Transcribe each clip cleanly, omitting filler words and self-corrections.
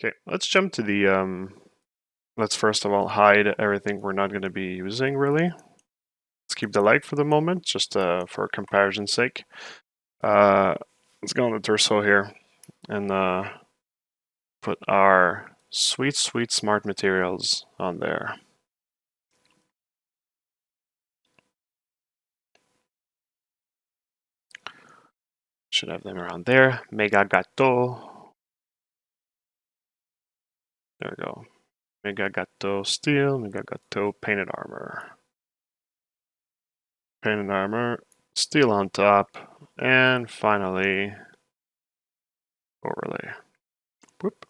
Okay, let's jump to the, let's first of all hide everything we're not going to be using, really. Let's keep the leg for the moment, just for comparison's sake. Let's go on the torso here and put our sweet, sweet smart materials on there. Should have them around there. Mega Gato. There we go. Mega Gato steel, Mega Gato painted armor. Painted armor, steel on top, and finally overlay. Whoop.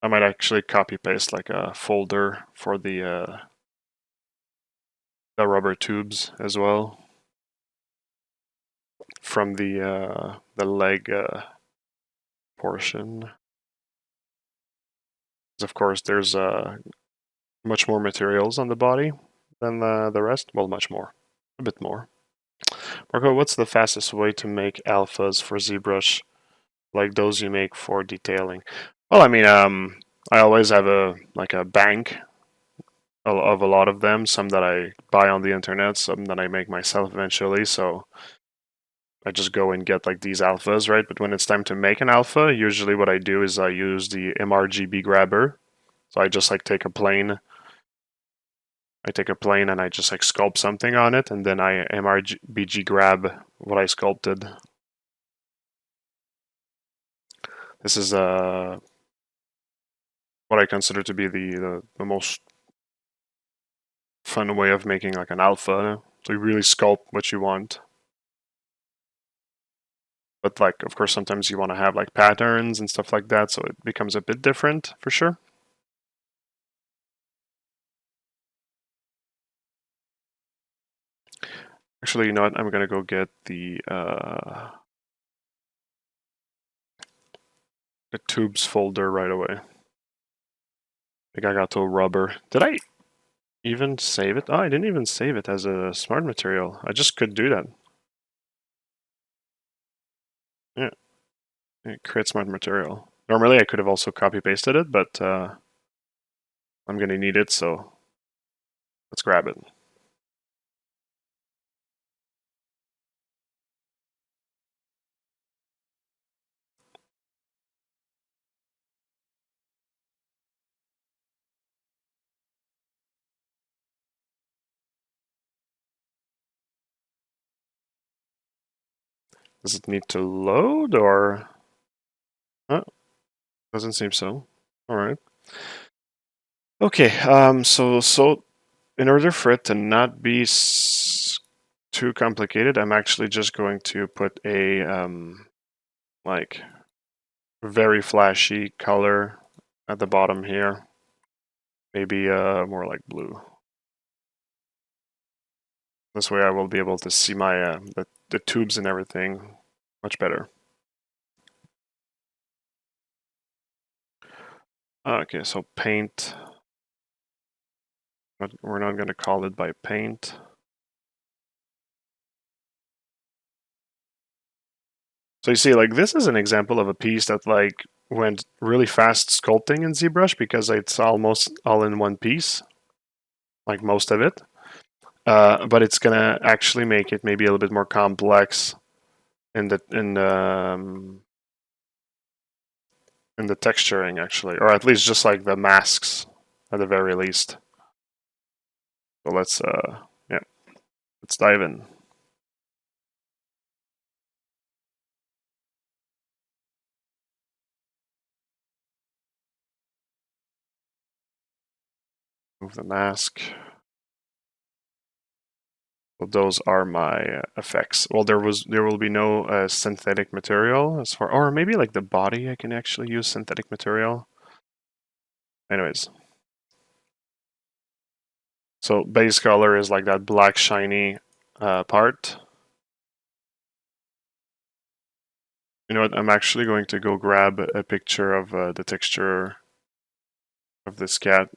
I might actually copy paste like a folder for the rubber tubes as well from the leg portion. Of course, there's much more materials on the body than the rest. Well, much more, a bit more. Marco, what's the fastest way to make alphas for ZBrush, like those you make for detailing? Well, I mean, I always have a bank of a lot of them. Some that I buy on the internet, some that I make myself eventually. So I just go and get like these alphas, right? But when it's time to make an alpha, usually what I do is I use the MRGB grabber. So I just like take a plane. I take a plane and I just like sculpt something on it, and then I MRGB grab what I sculpted. This is what I consider to be the most fun way of making like an alpha. So you really sculpt what you want. But like, of course, sometimes you want to have like patterns and stuff like that, so it becomes a bit different for sure. Actually, you know what? I'm gonna go get the tubes folder right away. I think I got to rubber. Did I even save it? Oh, I didn't even save it as a smart material. I just could do that. Yeah, create smart material. Normally, I could have also copy pasted it, but I'm gonna need it, so let's grab it. Does it need to load or? Oh, doesn't seem so. All right. Okay. So in order for it to not be too complicated, I'm actually just going to put a like very flashy color at the bottom here. Maybe more like blue. This way I will be able to see my the tubes and everything much better. Okay, so paint. We're not going to call it by paint. So you see, like, this is an example of a piece that like went really fast sculpting in ZBrush because it's almost all in one piece, like most of it. But it's gonna actually make it maybe a little bit more complex in the texturing, actually, or at least just like the masks at the very least. So let's yeah, let's dive in. Move the mask. Well, those are my effects. Well, there will be no synthetic material as far, or maybe like the body. I can actually use synthetic material. Anyways, so base color is like that black shiny part. You know what? I'm actually going to go grab a picture of the texture of this cat.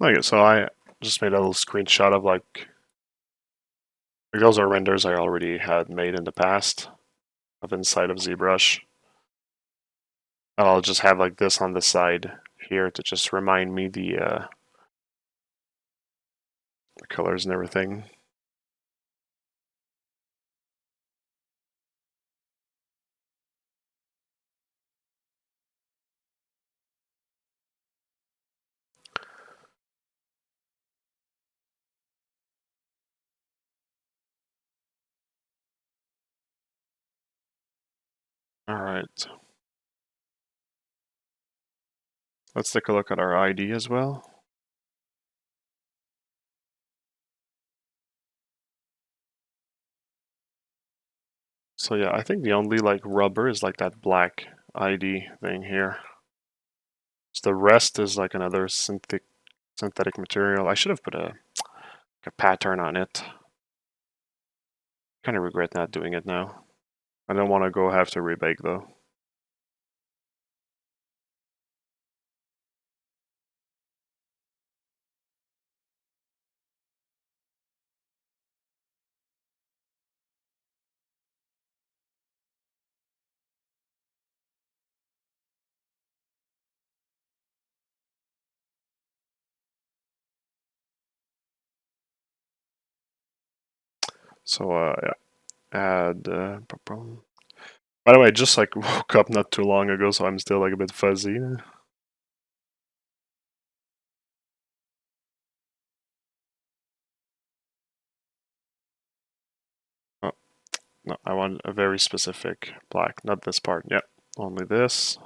Okay, so I just made a little screenshot of like those are renders I already had made in the past of inside of ZBrush. And I'll just have like this on the side here to just remind me the colors and everything. All right. Let's take a look at our ID as well. So yeah, I think the only like rubber is like that black ID thing here. So the rest is like another synthetic material. I should have put a pattern on it. Kind of regret not doing it now. I don't want to go have to rebake though. So yeah, add. By the way, I just like woke up not too long ago, so I'm still like a bit fuzzy. Oh, no, I want a very specific black, not this part. Yep, only this.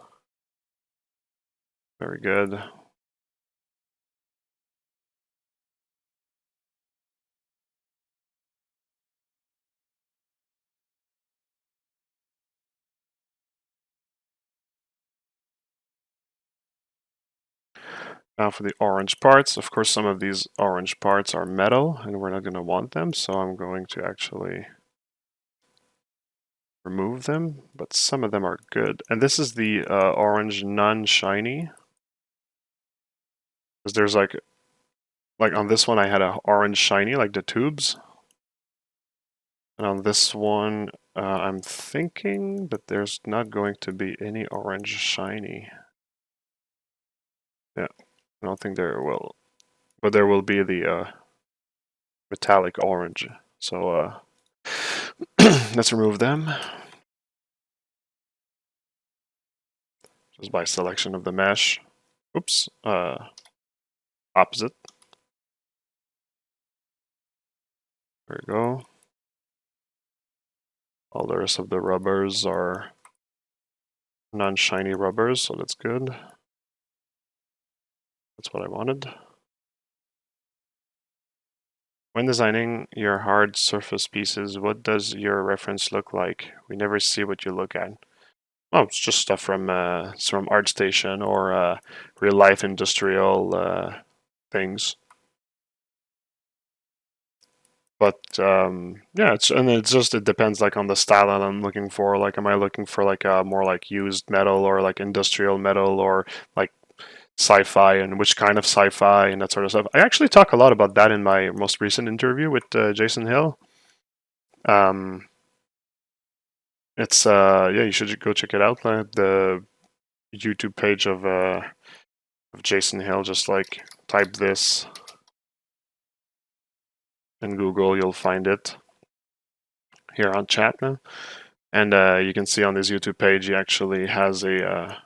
Very good. Now for the orange parts, of course some of these orange parts are metal and we're not going to want them, so I'm going to actually remove them, but some of them are good. And this is the orange non-shiny. Because there's like on this one I had a orange shiny, like the tubes. And on this one, I'm thinking that there's not going to be any orange shiny. Yeah, I don't think there will. But there will be the metallic orange. So let's remove them. Just by selection of the mesh. Oops, opposite. There we go. All the rest of the rubbers are non-shiny rubbers, so that's good. That's what I wanted. When designing your hard surface pieces, what does your reference look like? We never see what you look at. Oh, it's just stuff from ArtStation or real life industrial things. But yeah, it depends like on the style that I'm looking for. Like, am I looking for like a more like used metal or like industrial metal or like sci-fi and which kind of sci-fi and that sort of stuff. I actually talk a lot about that in my most recent interview with Jason Hill. Um, it's yeah, you should go check it out. The YouTube page of Jason Hill. Just like type this in Google, you'll find it here on chat now. And you can see on his YouTube page, he actually has a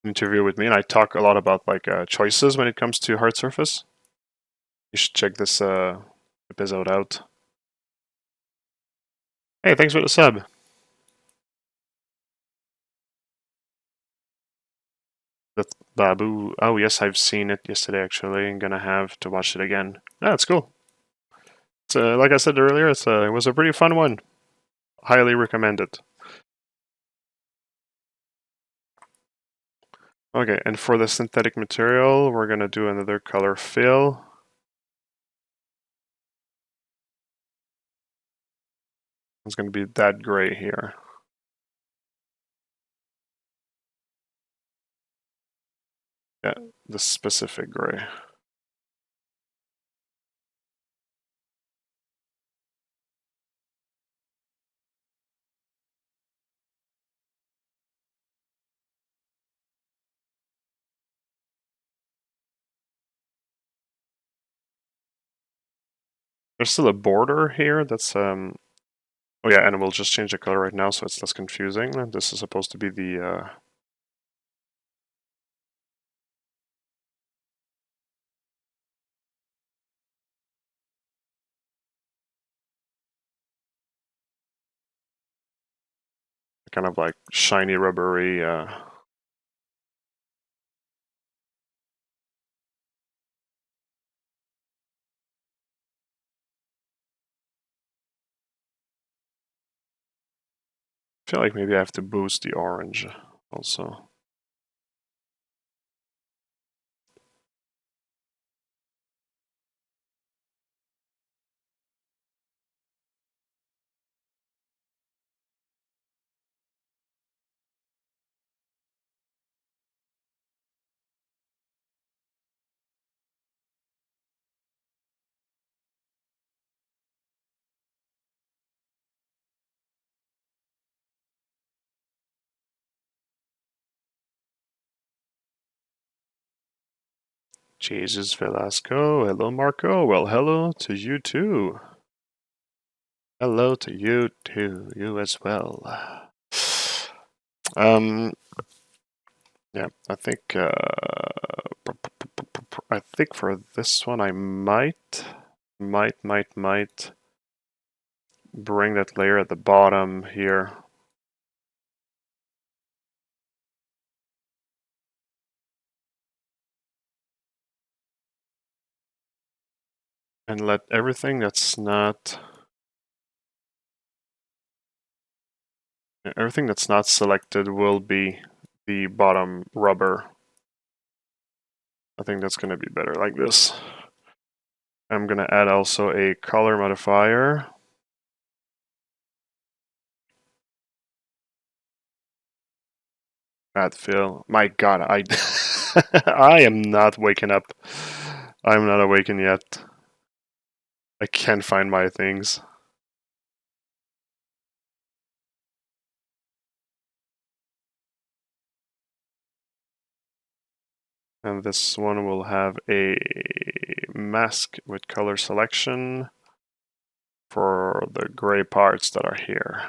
interview with me, and I talk a lot about like choices when it comes to hard surface. You should check this episode out. Hey, thanks for the sub. That's Babu. Oh yes, I've seen it yesterday. Actually, I'm gonna have to watch it again. Yeah, it's cool. It's like I said earlier, it was a pretty fun one. Highly recommend it. Okay, and for the synthetic material, we're gonna do another color fill. It's gonna be that gray here. Yeah, the specific gray. There's still a border here that's oh yeah, and we'll just change the color right now so it's less confusing. This is supposed to be the kind of like shiny rubbery I feel like maybe I have to boost the orange also. Jesus Velasco, hello Marco. Well, hello to you too. Hello to you too, you as well. Um, yeah, I think for this one I might bring that layer at the bottom here. And let everything that's not selected will be the bottom rubber. I think that's going to be better like this. I'm going to add also a color modifier. Add fill. My god, I am not waking up. I'm not awakened yet. I can't find my things. And this one will have a mask with color selection for the gray parts that are here.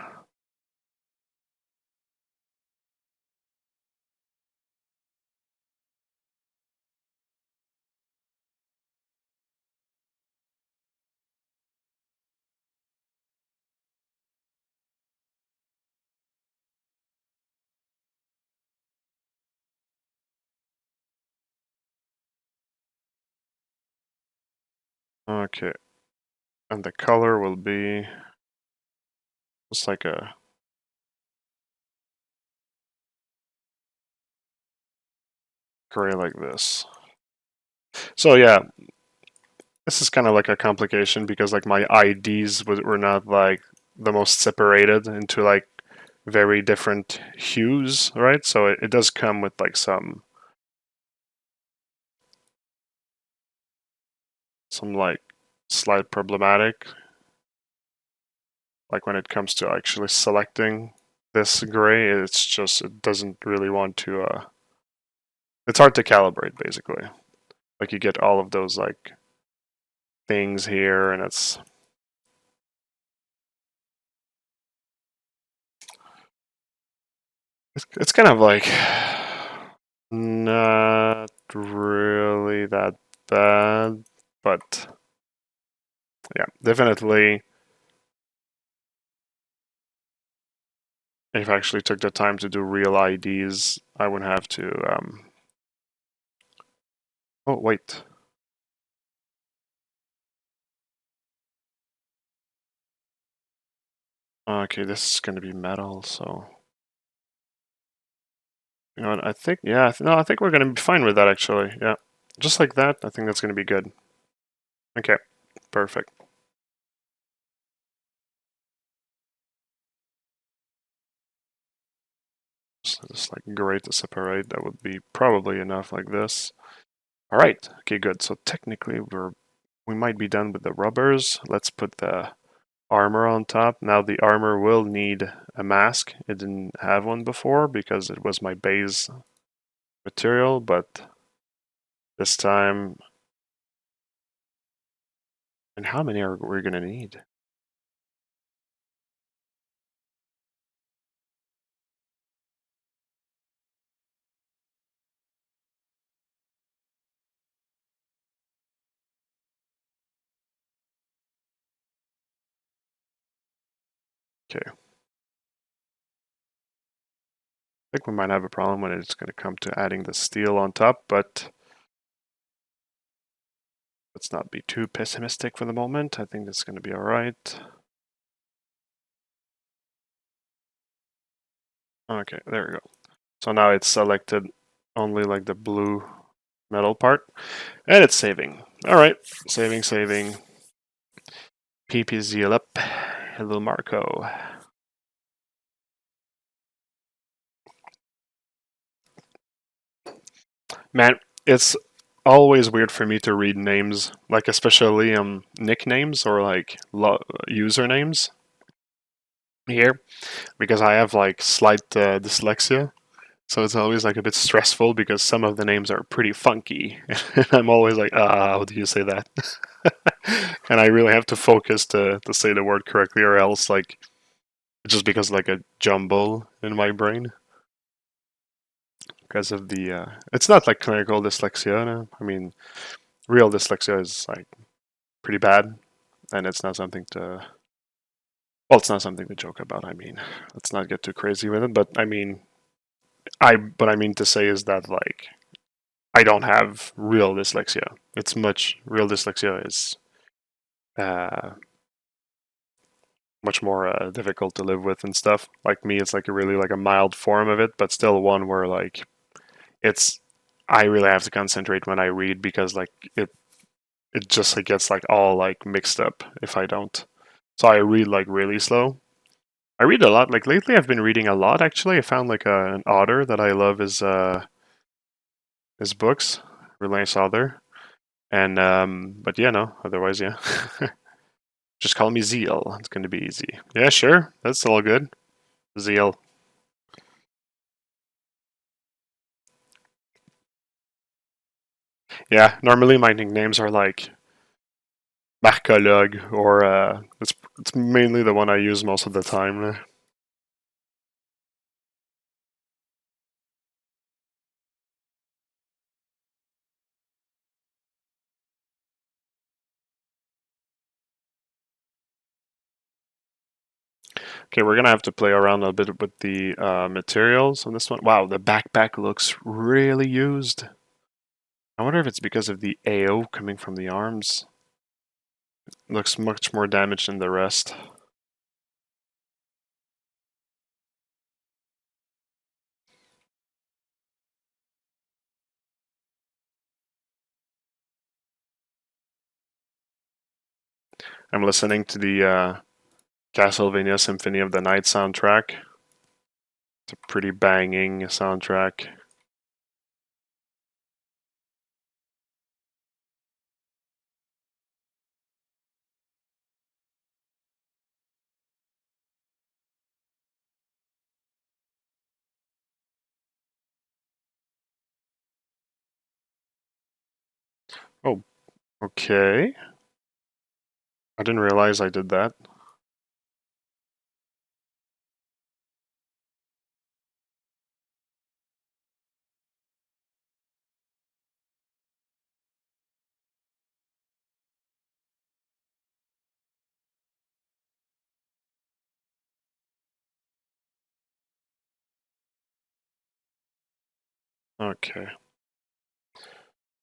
Okay. And the color will be just like a gray like this. So yeah, this is kind of like a complication because like my IDs were not like the most separated into like very different hues, right? So it does come with like some like slight problematic, like when it comes to actually selecting this gray. It's just it doesn't really want to. It's hard to calibrate basically. Like you get all of those like things here, and it's kind of like not really that bad, but yeah, definitely. If I actually took the time to do real IDs, I wouldn't have to. Oh wait. Okay, this is going to be metal, so you know what? I think yeah, no, I think we're going to be fine with that actually. Yeah, just like that. I think that's going to be good. Okay, perfect. Just like great to separate. That would be probably enough like this. All right. Okay, good. So technically we might be done with the rubbers. Let's put the armor on top. Now the armor will need a mask. It didn't have one before because it was my base material, but this time And how many are we going to need? Okay. I think we might have a problem when it's going to come to adding the steel on top, but let's not be too pessimistic for the moment. I think that's going to be all right. Okay, there we go. So now it's selected only like the blue metal part, and it's saving. All right, saving. PPZ up. Hello, Marco. Man, it's always weird for me to read names, like especially nicknames or like usernames here, because I have like slight dyslexia. So it's always like a bit stressful because some of the names are pretty funky. And I'm always like, how do you say that? And I really have to focus to say the word correctly, or else like just because like a jumble in my brain because of the it's not like clinical dyslexia. No? I mean, real dyslexia is like pretty bad, and it's not something to well, it's not something to joke about. I mean, let's not get too crazy with it. But I mean, what I mean to say is that like I don't have real dyslexia. It's much real dyslexia is uh, much more difficult to live with and stuff. Like me, it's like a really like a mild form of it, but still one where like it's I really have to concentrate when I read because like it just like, gets like all like mixed up if I don't. So I read like really slow. I read a lot. Like lately, I've been reading a lot. Actually, I found like an author that I love his books, really nice author. And but yeah, no. Otherwise, yeah. Just call me Zeal. It's going to be easy. Yeah, sure. That's all good. Zeal. Yeah, normally my nicknames are like Marcolog or it's mainly the one I use most of the time. Okay, we're gonna have to play around a bit with the materials on this one. Wow, the backpack looks really used. I wonder if it's because of the AO coming from the arms. It looks much more damaged than the rest. I'm listening to the Castlevania Symphony of the Night soundtrack. It's a pretty banging soundtrack. Oh, okay. I didn't realize I did that. Okay.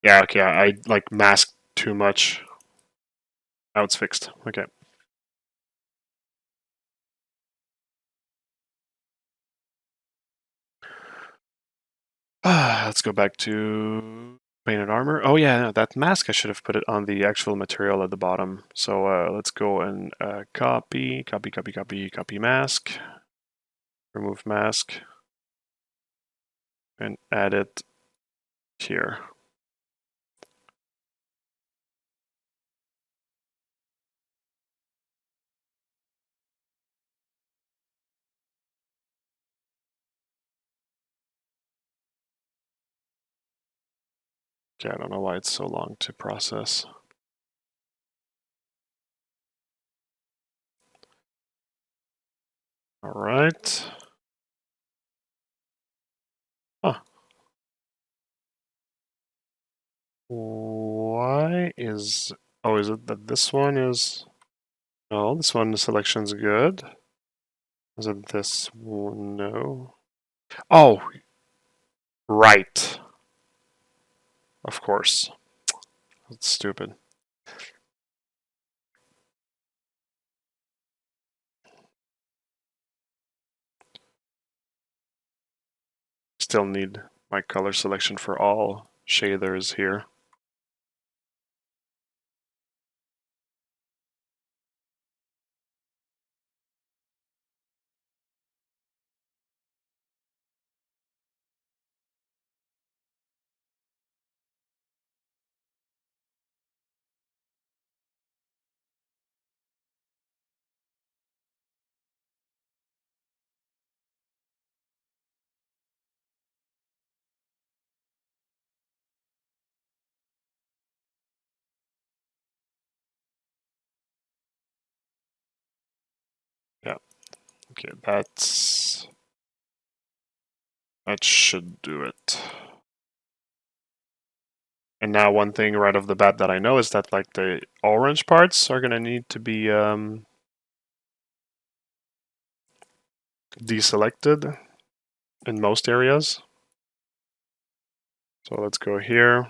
Yeah, okay, I like masked too much. Now it's fixed. Okay. Let's go back to painted armor. Oh yeah, no, that mask I should have put it on the actual material at the bottom. So let's go and copy mask, remove mask, and add it here. Okay, I don't know why it's so long to process. All right. Huh. Why is... Oh, is it that this one is... No, this one, the selection's good. Is it this one? No. Oh, right. Of course. That's stupid. Still need my color selection for all shaders here. Yeah. Okay, that should do it. And now one thing right off the bat that I know is that like the orange parts are gonna need to be deselected in most areas. So let's go here,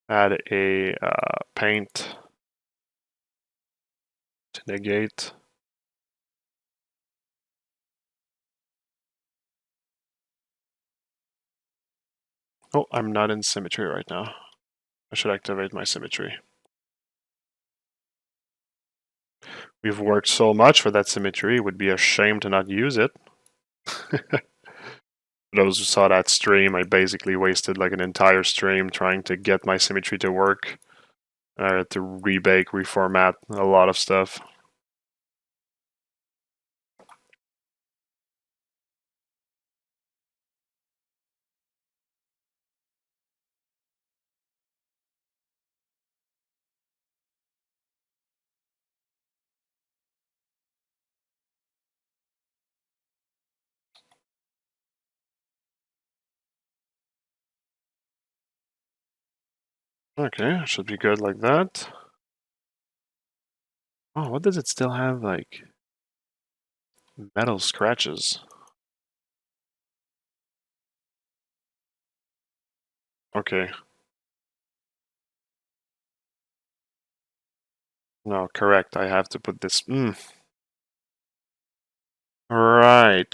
add a paint to negate. Oh, I'm not in symmetry right now. I should activate my symmetry. We've worked so much for that symmetry, it would be a shame to not use it. Those who saw that stream, I basically wasted like an entire stream trying to get my symmetry to work. I had to rebake, reformat a lot of stuff. Okay, should be good like that. Oh, what does it still have, like, metal scratches? Okay. No, correct, I have to put this... Right.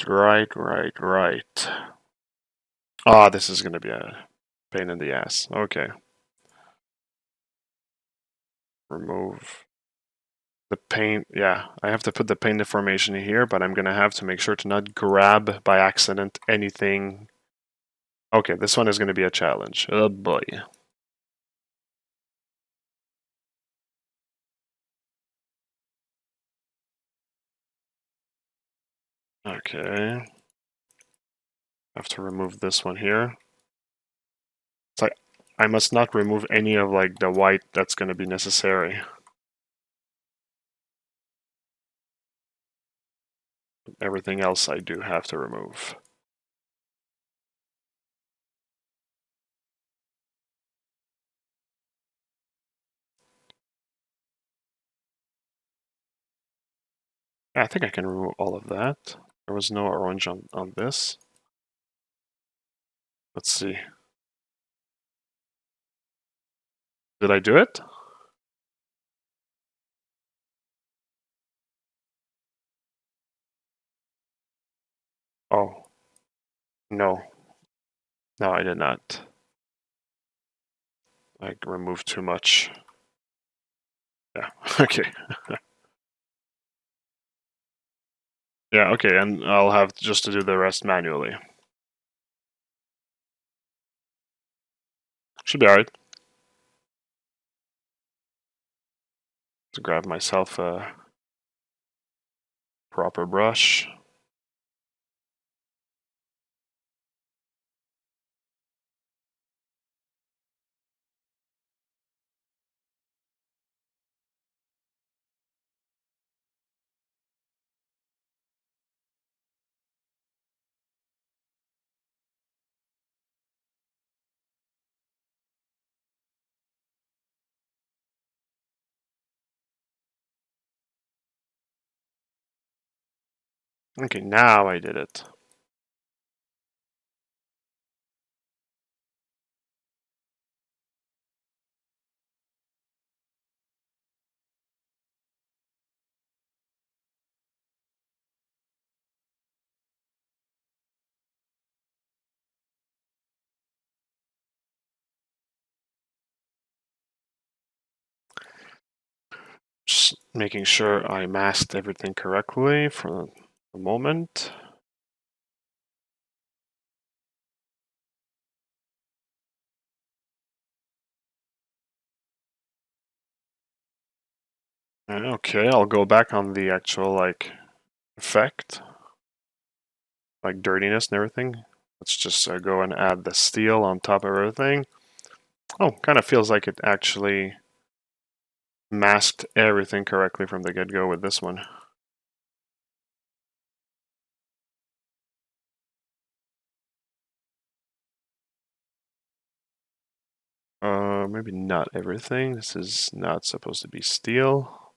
Ah, this is gonna be a pain in the ass. Okay. Remove the paint. Yeah, I have to put the paint deformation here, but I'm gonna have to make sure to not grab by accident anything. Okay, this one is gonna be a challenge. Oh boy. Okay. I have to remove this one here. It's like I must not remove any of like the white that's gonna be necessary. Everything else I do have to remove. Yeah, I think I can remove all of that. There was no orange on this. Let's see. Did I do it? Oh, no. No, I did not. I removed too much. Yeah, okay. Yeah, okay, and I'll have just to do the rest manually. Should be alright. To grab myself a proper brush. Okay, now I did it. Just making sure I masked everything correctly for the moment. Okay, I'll go back on the actual like effect, like dirtiness and everything. Let's just go and add the steel on top of everything. Oh, kind of feels like it actually masked everything correctly from the get-go with this one. Maybe not everything. This is not supposed to be steel.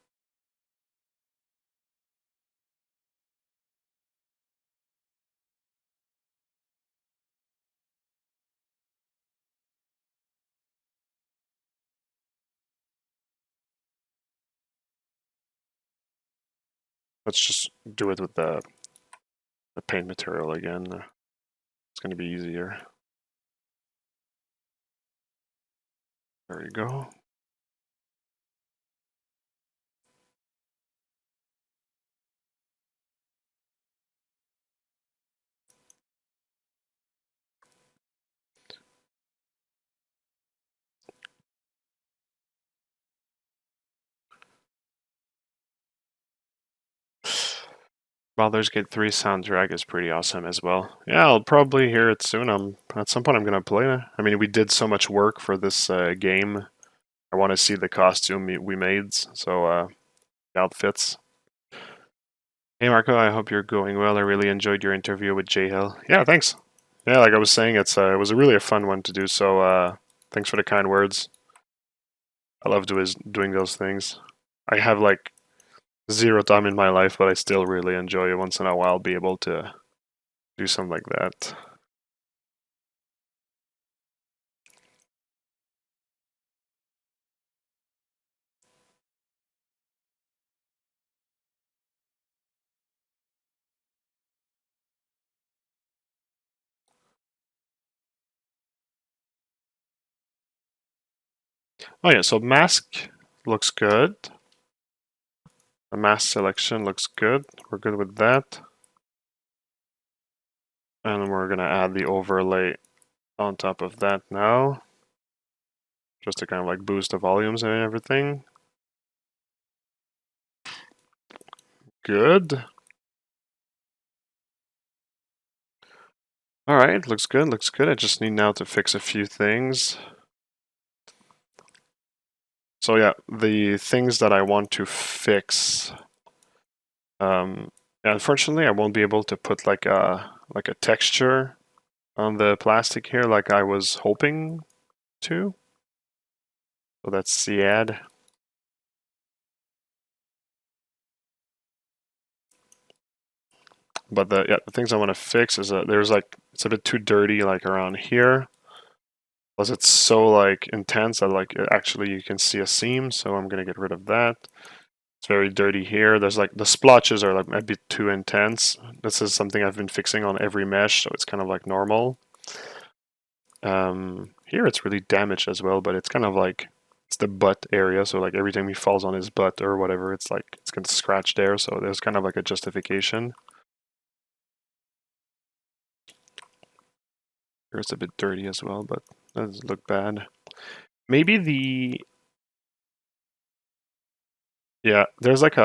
Let's just do it with the paint material again. It's going to be easier. There we go. Baldur's Gate 3 soundtrack is pretty awesome as well. Yeah, I'll probably hear it soon. At some point I'm gonna play it. I mean, we did so much work for this game. I want to see the costume we made, so the outfits. Hey Marco, I hope you're going well. I really enjoyed your interview with J Hill. Yeah, thanks. Yeah, like I was saying, it was really a fun one to do. So thanks for the kind words. I love doing those things. I have like zero time in my life, but I still really enjoy it. Once in a while, be able to do something like that. Oh yeah, so mask looks good. The mask selection looks good. We're good with that. And we're gonna add the overlay on top of that now. Just to kind of like boost the volumes and everything. Good. Alright, looks good, looks good. I just need now to fix a few things. So yeah, the things that I want to fix. Unfortunately, I won't be able to put like a texture on the plastic here like I was hoping to. So that's the ad. But the things I want to fix is that there's like it's a bit too dirty like around here. Plus it's so like intense that like actually you can see a seam, so I'm gonna get rid of that. It's very dirty here. There's like the splotches are like a bit too intense. This is something I've been fixing on every mesh, so it's kind of like normal. Here it's really damaged as well, but it's kind of like it's the butt area, so like every time he falls on his butt or whatever, it's like it's gonna scratch there, so there's kind of like a justification. Here it's a bit dirty as well, but that doesn't look bad. Maybe yeah, there's like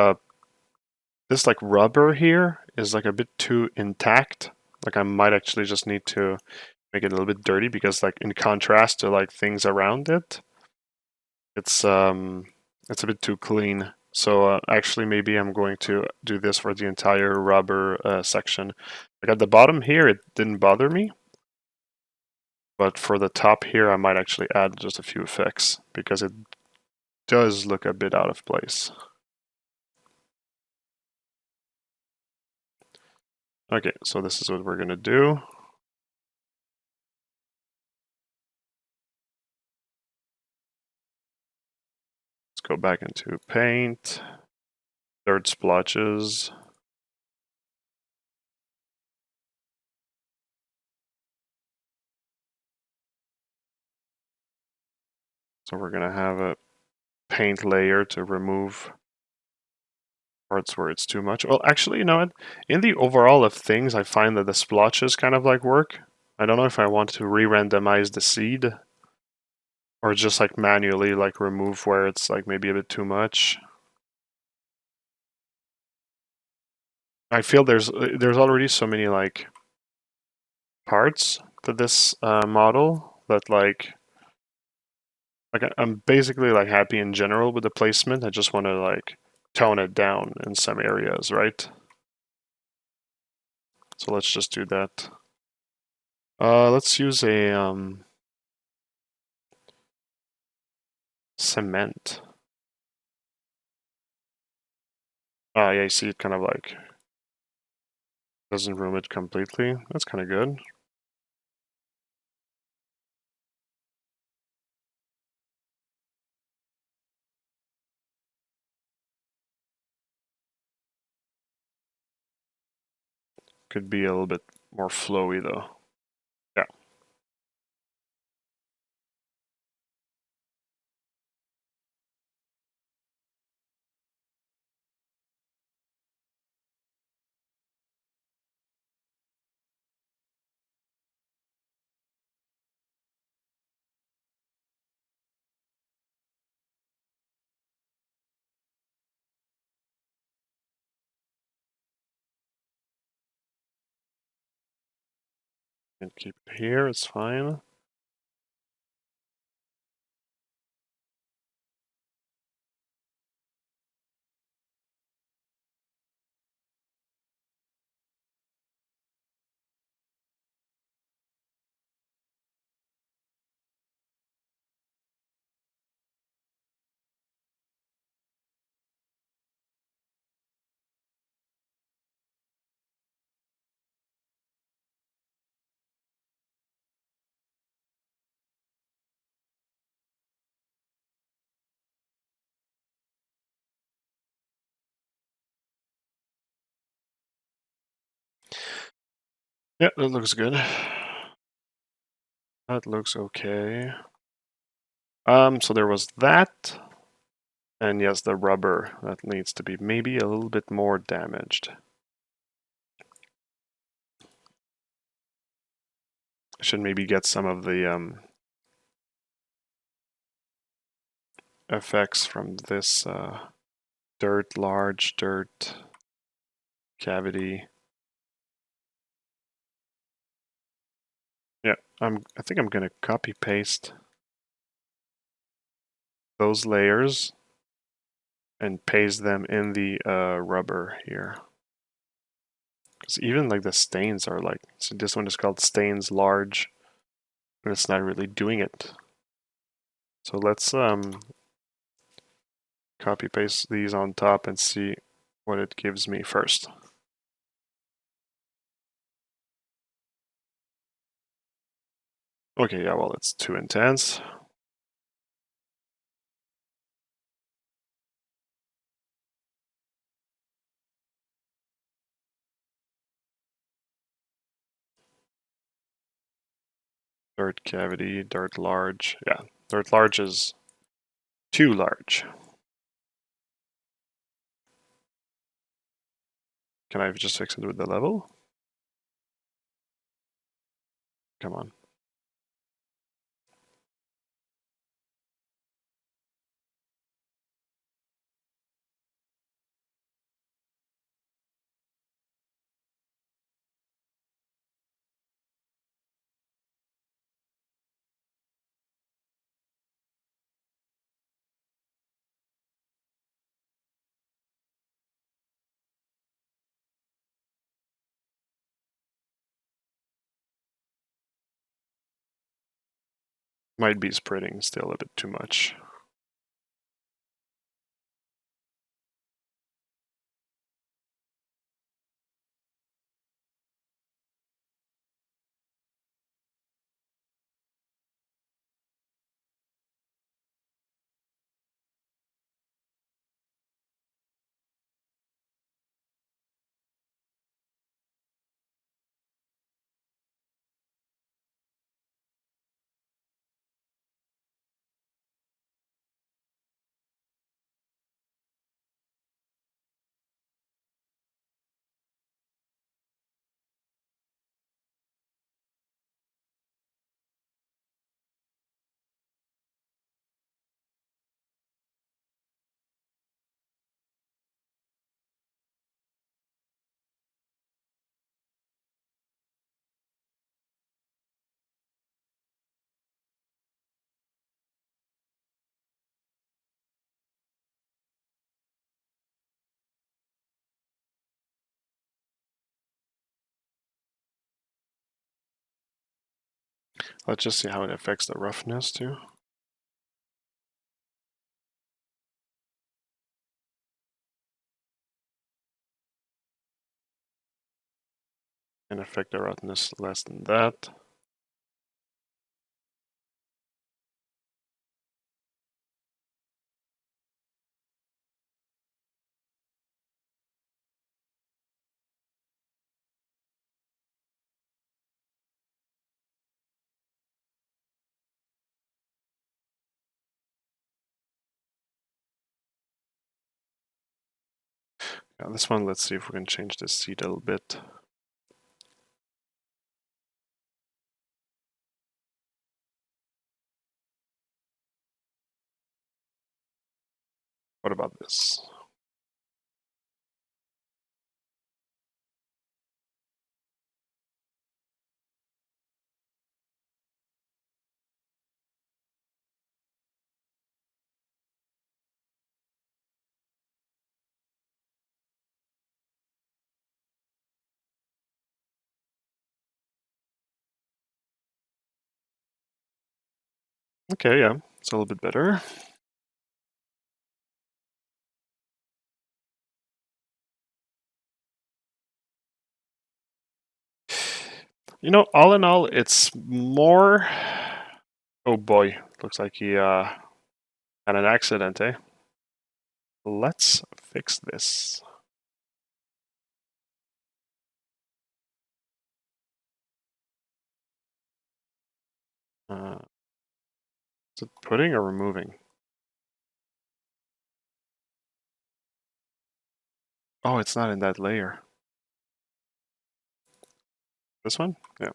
this like rubber here is like a bit too intact. Like I might actually just need to make it a little bit dirty because like in contrast to like things around it, it's a bit too clean. So actually maybe I'm going to do this for the entire rubber section. Like at the bottom here it didn't bother me, but for the top here I might actually add just a few effects because it does look a bit out of place. Okay, so this is what we're gonna do. Let's go back into paint, dirt splotches. So we're gonna have a paint layer to remove parts where it's too much. Well, actually, you know what? In the overall of things, I find that the splotches kind of like work. I don't know if I want to re-randomize the seed or just like manually like remove where it's like maybe a bit too much. I feel there's already so many like parts to this model that like I'm basically like happy in general with the placement. I just want to like tone it down in some areas, right? So let's just do that. Let's use a cement. Yeah, you see it kind of like doesn't ruin it completely. That's kind of good. Could be a little bit more flowy though. Yeah. And keep it here, it's fine. Yeah, that looks good. That looks okay. So there was that. And yes, the rubber that needs to be maybe a little bit more damaged. I should maybe get some of the effects from this large dirt cavity. Yeah, I think I'm gonna copy paste those layers and paste them in the rubber here. Because even like the stains are like, so this one is called stains large, and it's not really doing it. So let's copy paste these on top and see what it gives me first. Okay, yeah, well, it's too intense. Dirt cavity, dirt large. Yeah, dirt large is too large. Can I just fix it with the level? Come on. Might be spreading still a bit too much. Let's just see how it affects the roughness too. And affect the roughness less than that. Yeah, this one, let's see if we can change the seat a little bit. What about this? Okay, yeah, it's a little bit better. You know, all in all, it's more... Oh boy, looks like he had an accident, eh? Let's fix this. Is it putting or removing? Oh, it's not in that layer. This one? Yeah.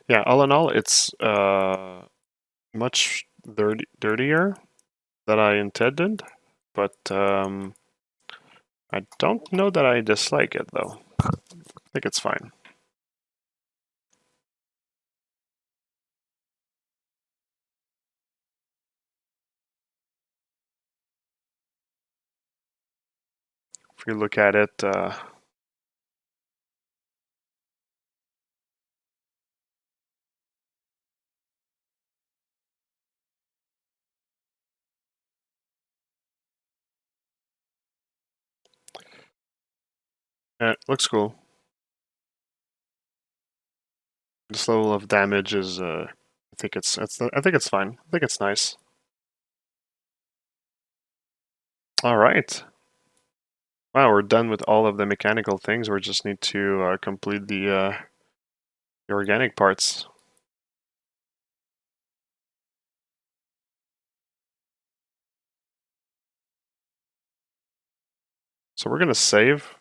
Yeah, all in all, it's much dirtier than I intended, but I don't know that I dislike it though. I think it's fine. If you look at it, it looks cool. This level of damage is, I think I think it's fine. I think it's nice. All right. Wow, we're done with all of the mechanical things. We just need to complete the organic parts. So we're gonna save.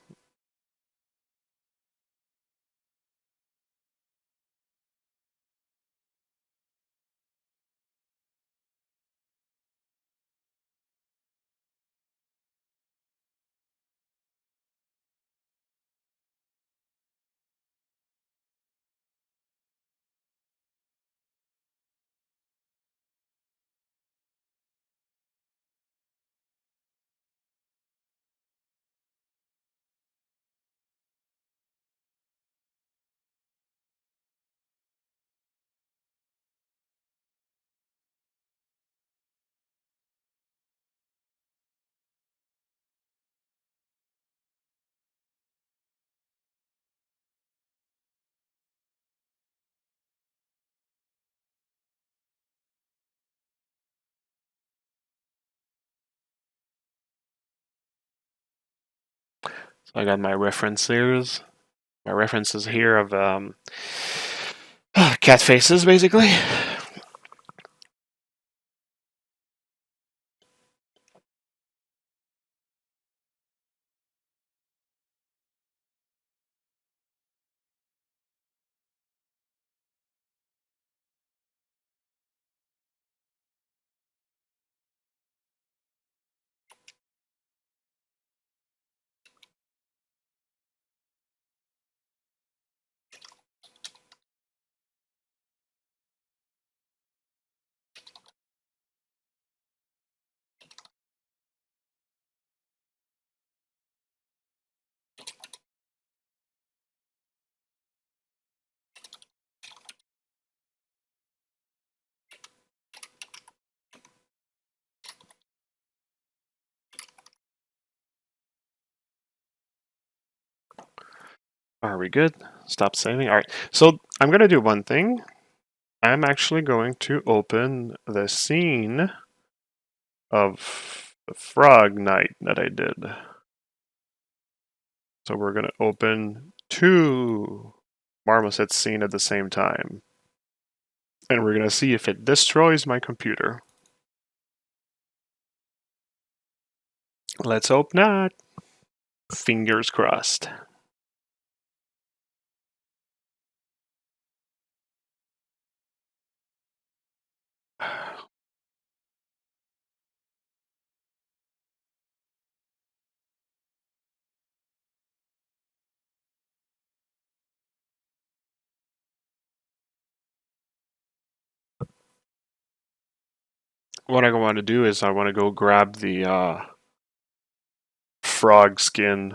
So I got my references. My references here of cat faces, basically. Are we good? Stop saving. All right. So I'm going to do one thing. I'm actually going to open the scene of the frog night that I did. So we're going to open two marmoset scene at the same time. And we're going to see if it destroys my computer. Let's hope not. Fingers crossed. What I want to do is I want to go grab the frog skin.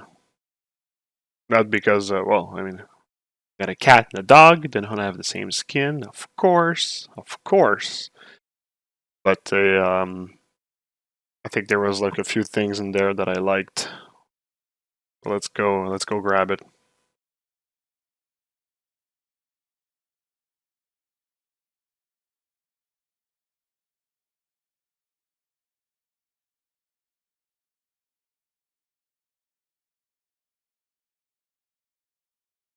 Not because, well, I mean, got a cat and a dog, then want to have the same skin, of course, of course. But I think there was like a few things in there that I liked. Let's go grab it.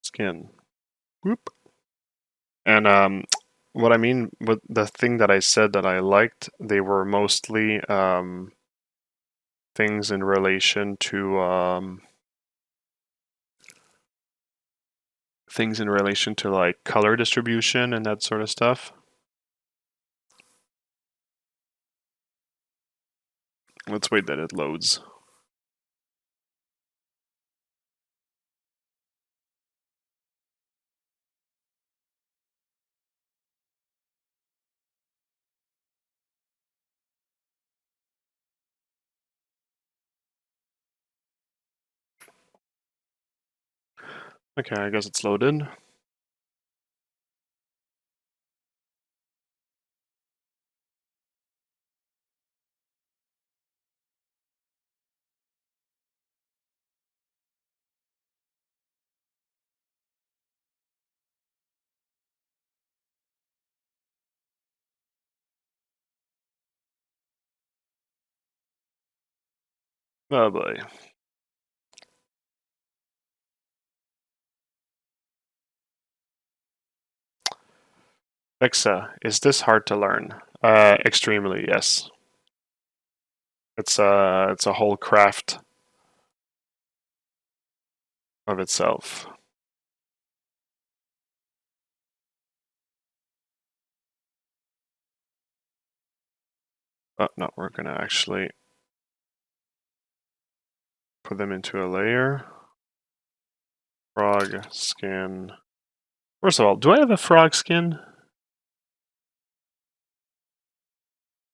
Skin. Whoop. And what I mean with the thing that I said that I liked, they were mostly things in relation to like color distribution and that sort of stuff. Let's wait that it loads. Okay, I guess it's loaded. Oh boy. Alexa, is this hard to learn? Extremely, yes. It's a whole craft of itself. Oh no, we're gonna actually put them into a layer. Frog skin. First of all, do I have a frog skin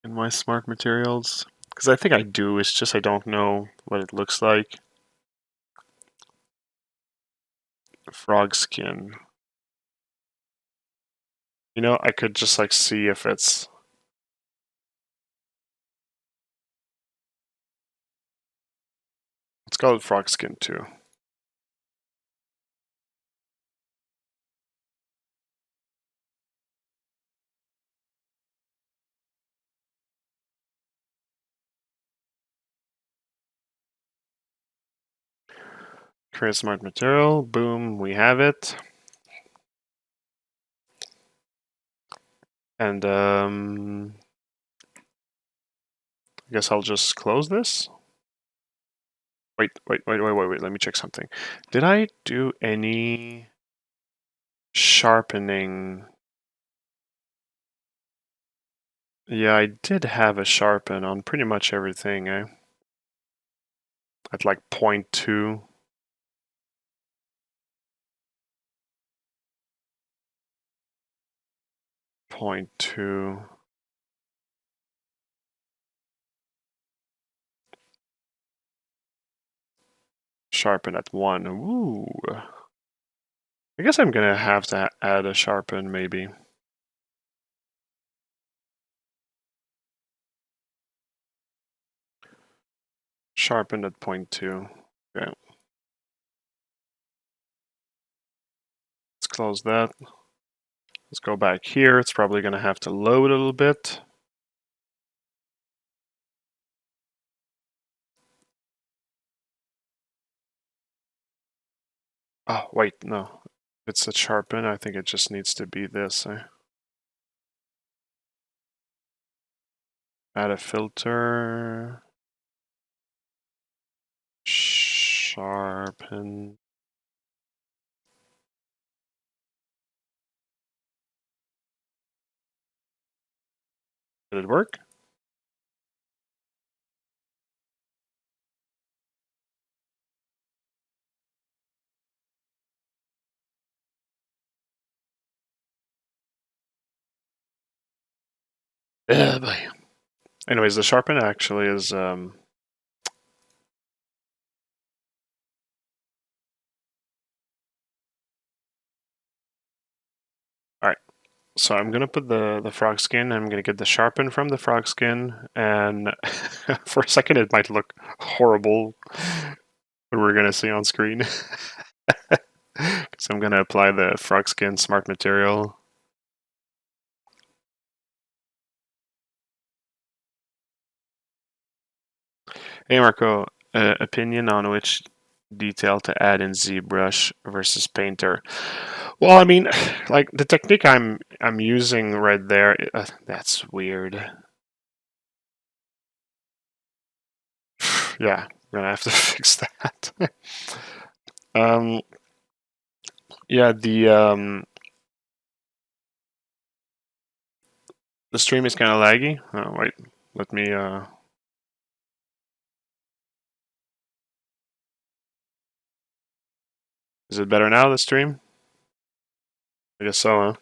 in my smart materials? Because I think I do, it's just I don't know what it looks like. Frog skin. You know, I could just like see if it's... Let's call it frog skin too. Create smart material. Boom, we have it. And I guess I'll just close this. Wait, let me check something. Did I do any sharpening? Yeah, I did have a sharpen on pretty much everything, eh? At like 0.2. 0.2. Sharpen at 1. Ooh. I guess I'm gonna have to add a sharpen, maybe. Sharpen at 0.2. Okay. close that. Let's go back here. It's probably going to have to load a little bit. Oh, wait, no. It's a sharpen. I think it just needs to be this. Add a filter. Sharpen. Did it work? Yeah, boy. Anyways, the sharpen actually is alright. So I'm gonna put the frog skin, I'm gonna get the sharpen from the frog skin, and for a second it might look horrible what we're gonna see on screen. So I'm gonna apply the frog skin smart material. Hey Marco, opinion on which detail to add in ZBrush versus Painter? Well, I mean, like the technique I'm using right there, that's weird. Yeah, we're gonna have to fix that. um, yeah, the stream is kind of laggy. Oh, wait, let me. Is it better now? The stream? I guess so. Huh?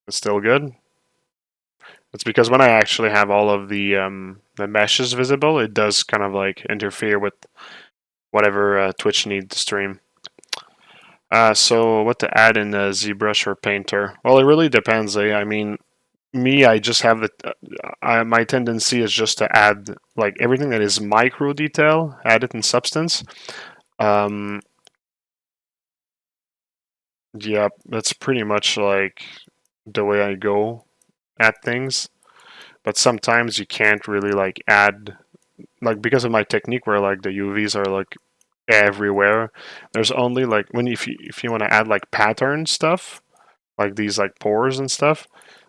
It's still good. It's because when I actually have all of the meshes visible, it does kind of like interfere with whatever Twitch needs to stream. So what to add in ZBrush or Painter? Well, it really depends. I mean, me, I just have my tendency is just to add like everything that is micro detail, add it in Substance. Yeah, that's pretty much like the way I go at things. But sometimes you can't really like add like because of my technique where like the UVs are like everywhere. There's only like when if you want to add like pattern stuff, like these like pores and stuff,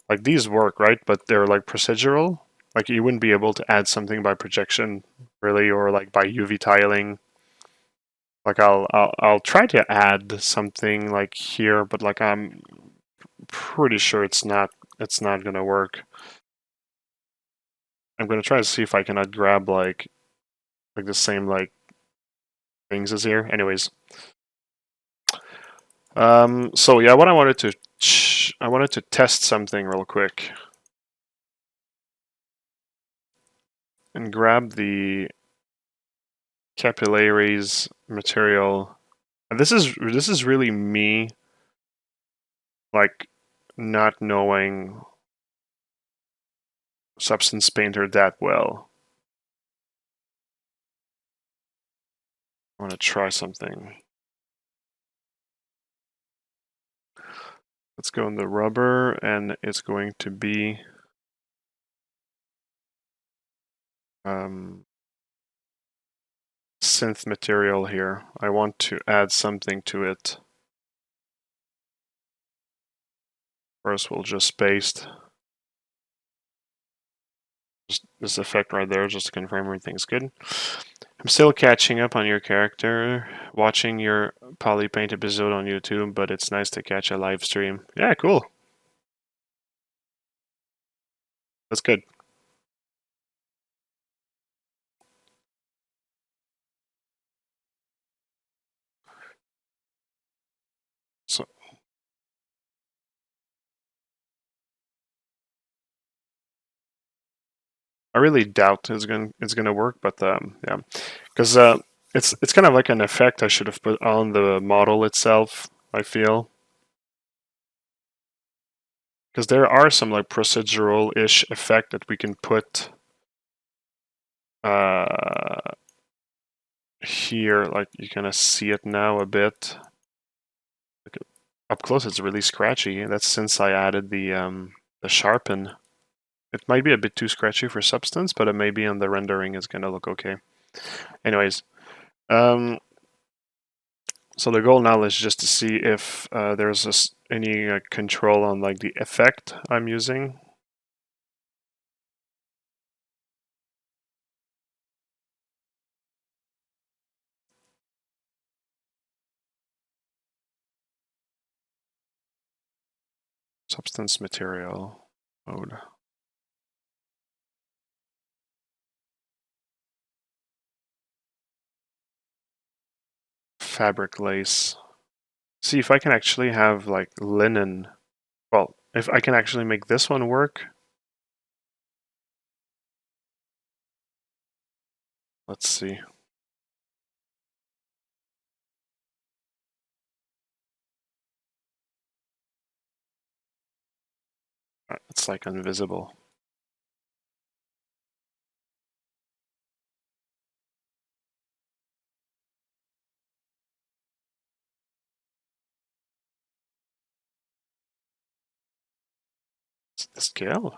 like these work, right? But they're like procedural. Like you wouldn't be able to add something by projection really or like by UV tiling. Like I'll try to add something like here, but like I'm pretty sure it's not gonna work. I'm gonna try to see if I cannot grab like the same like things as here. Anyways, so yeah, what I wanted to test something real quick and grab the capillaries material. And this is really me like not knowing Substance Painter that well. I want to try something. Let's go in the rubber, and it's going to be synth material here. I want to add something to it. First, we'll just paste this effect right there just to confirm everything's good. I'm still catching up on your character, watching your poly paint episode on YouTube, but it's nice to catch a live stream. Yeah, cool. That's good. So I really doubt it's gonna work, but yeah, because it's kind of like an effect I should have put on the model itself. I feel because there are some like procedural-ish effect that we can put here. Like you kind of see it now a bit. Up close, it's really scratchy. That's since I added the sharpen. It might be a bit too scratchy for substance, but it maybe on the rendering is gonna look okay. Anyways, so the goal now is just to see if there's any control on like the effect I'm using. Substance material mode. Fabric lace. See if I can actually have like linen. Well, if I can actually make this one work. Let's see. It's like invisible. It's the scale.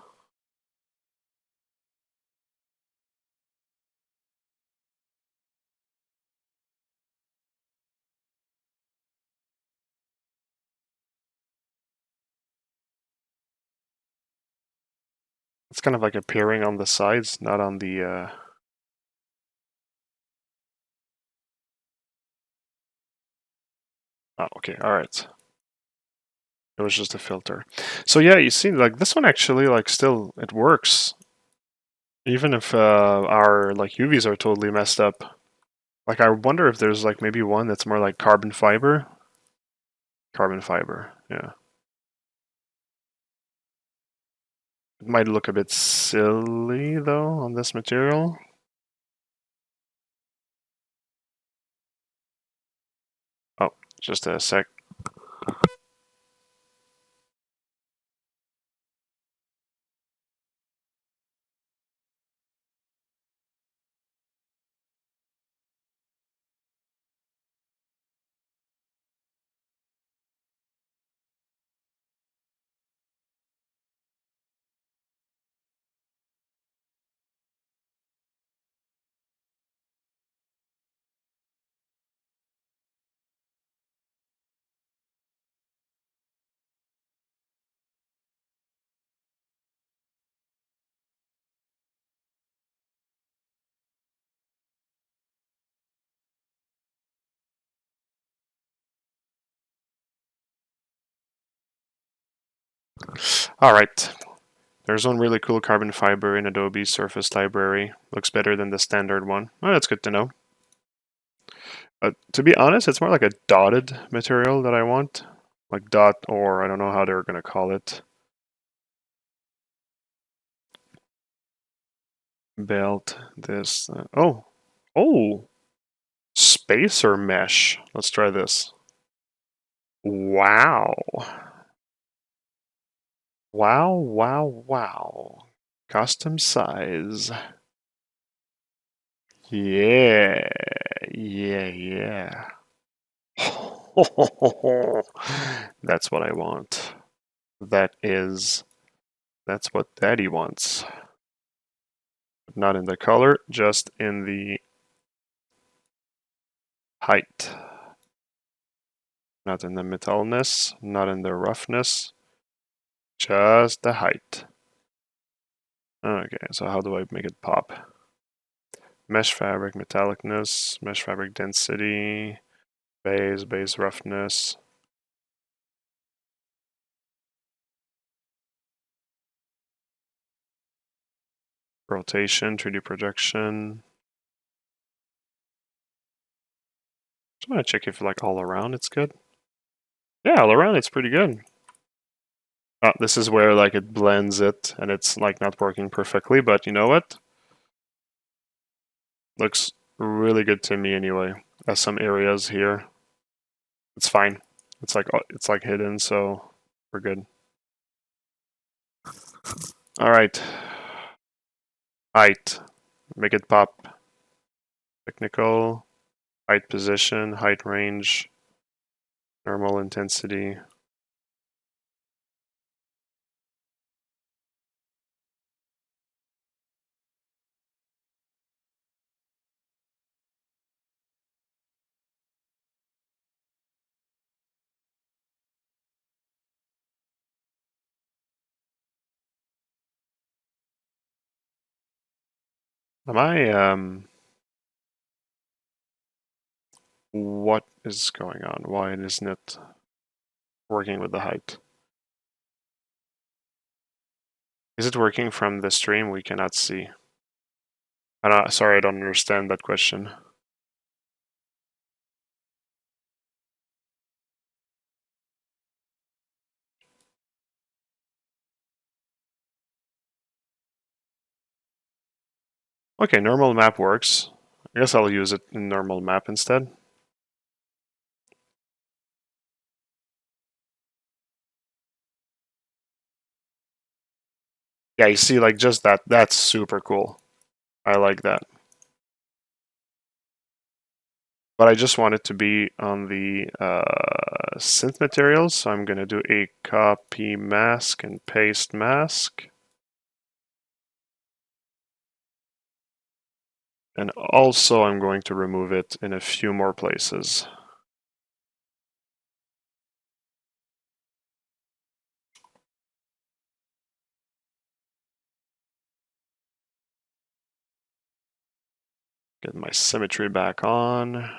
It's kind of like appearing on the sides, not on the. Oh, okay, all right. It was just a filter. So yeah, you see, like this one actually, like still, it works. Even if our like UVs are totally messed up. Like I wonder if there's like maybe one that's more like carbon fiber. Carbon fiber, yeah. It might look a bit silly though on this material. Oh, just a sec. All right. There's one really cool carbon fiber in Adobe Surface Library. Looks better than the standard one. Oh, that's good to know. To be honest, it's more like a dotted material that I want. Like dot, or I don't know how they're going to call it. Belt, this. Oh, spacer mesh. Let's try this. Wow. Wow, wow, wow. Custom size. Yeah, yeah. That's what I want. That's what Daddy wants. Not in the color, just in the height. Not in the metalness, not in the roughness, just the height. Okay, so how do I make it pop? Mesh fabric metallicness, mesh fabric density, base roughness. Rotation, 3D projection. Just want to check if like all around it's good. Yeah, all around it's pretty good. Oh, this is where like it blends it and it's like not working perfectly, but you know what? Looks really good to me anyway. There's some areas here. It's fine. It's like hidden, so we're good. All right. Height. Make it pop. Technical. Height position. Height range. Normal intensity. Am I, what is going on? Why isn't it working with the height? Is it working from the stream? We cannot see. Sorry, I don't understand that question. Okay, normal map works. I guess I'll use it in normal map instead. Yeah, you see, like, just that. That's super cool. I like that. But I just want it to be on the synth materials, so I'm going to do a copy mask and paste mask. And also I'm going to remove it in a few more places. Get my symmetry back on.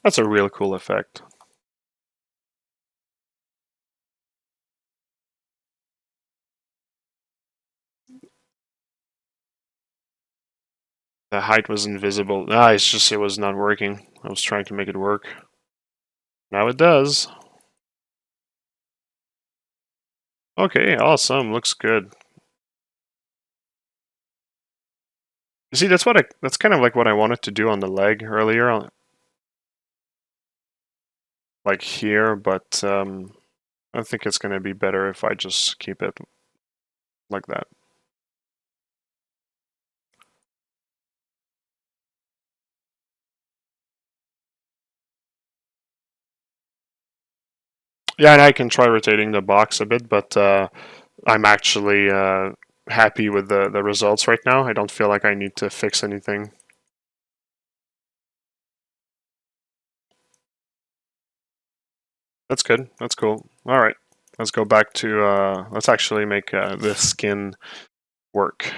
That's a real cool effect. The height was invisible. Ah, it's just it was not working. I was trying to make it work. Now it does. Okay, awesome. Looks good. You see, that's kind of like what I wanted to do on the leg earlier, like here, but I think it's going to be better if I just keep it like that. Yeah, and I can try rotating the box a bit, but I'm actually happy with the results right now. I don't feel like I need to fix anything. That's good. That's cool. All right, let's go back to let's actually make the skin work.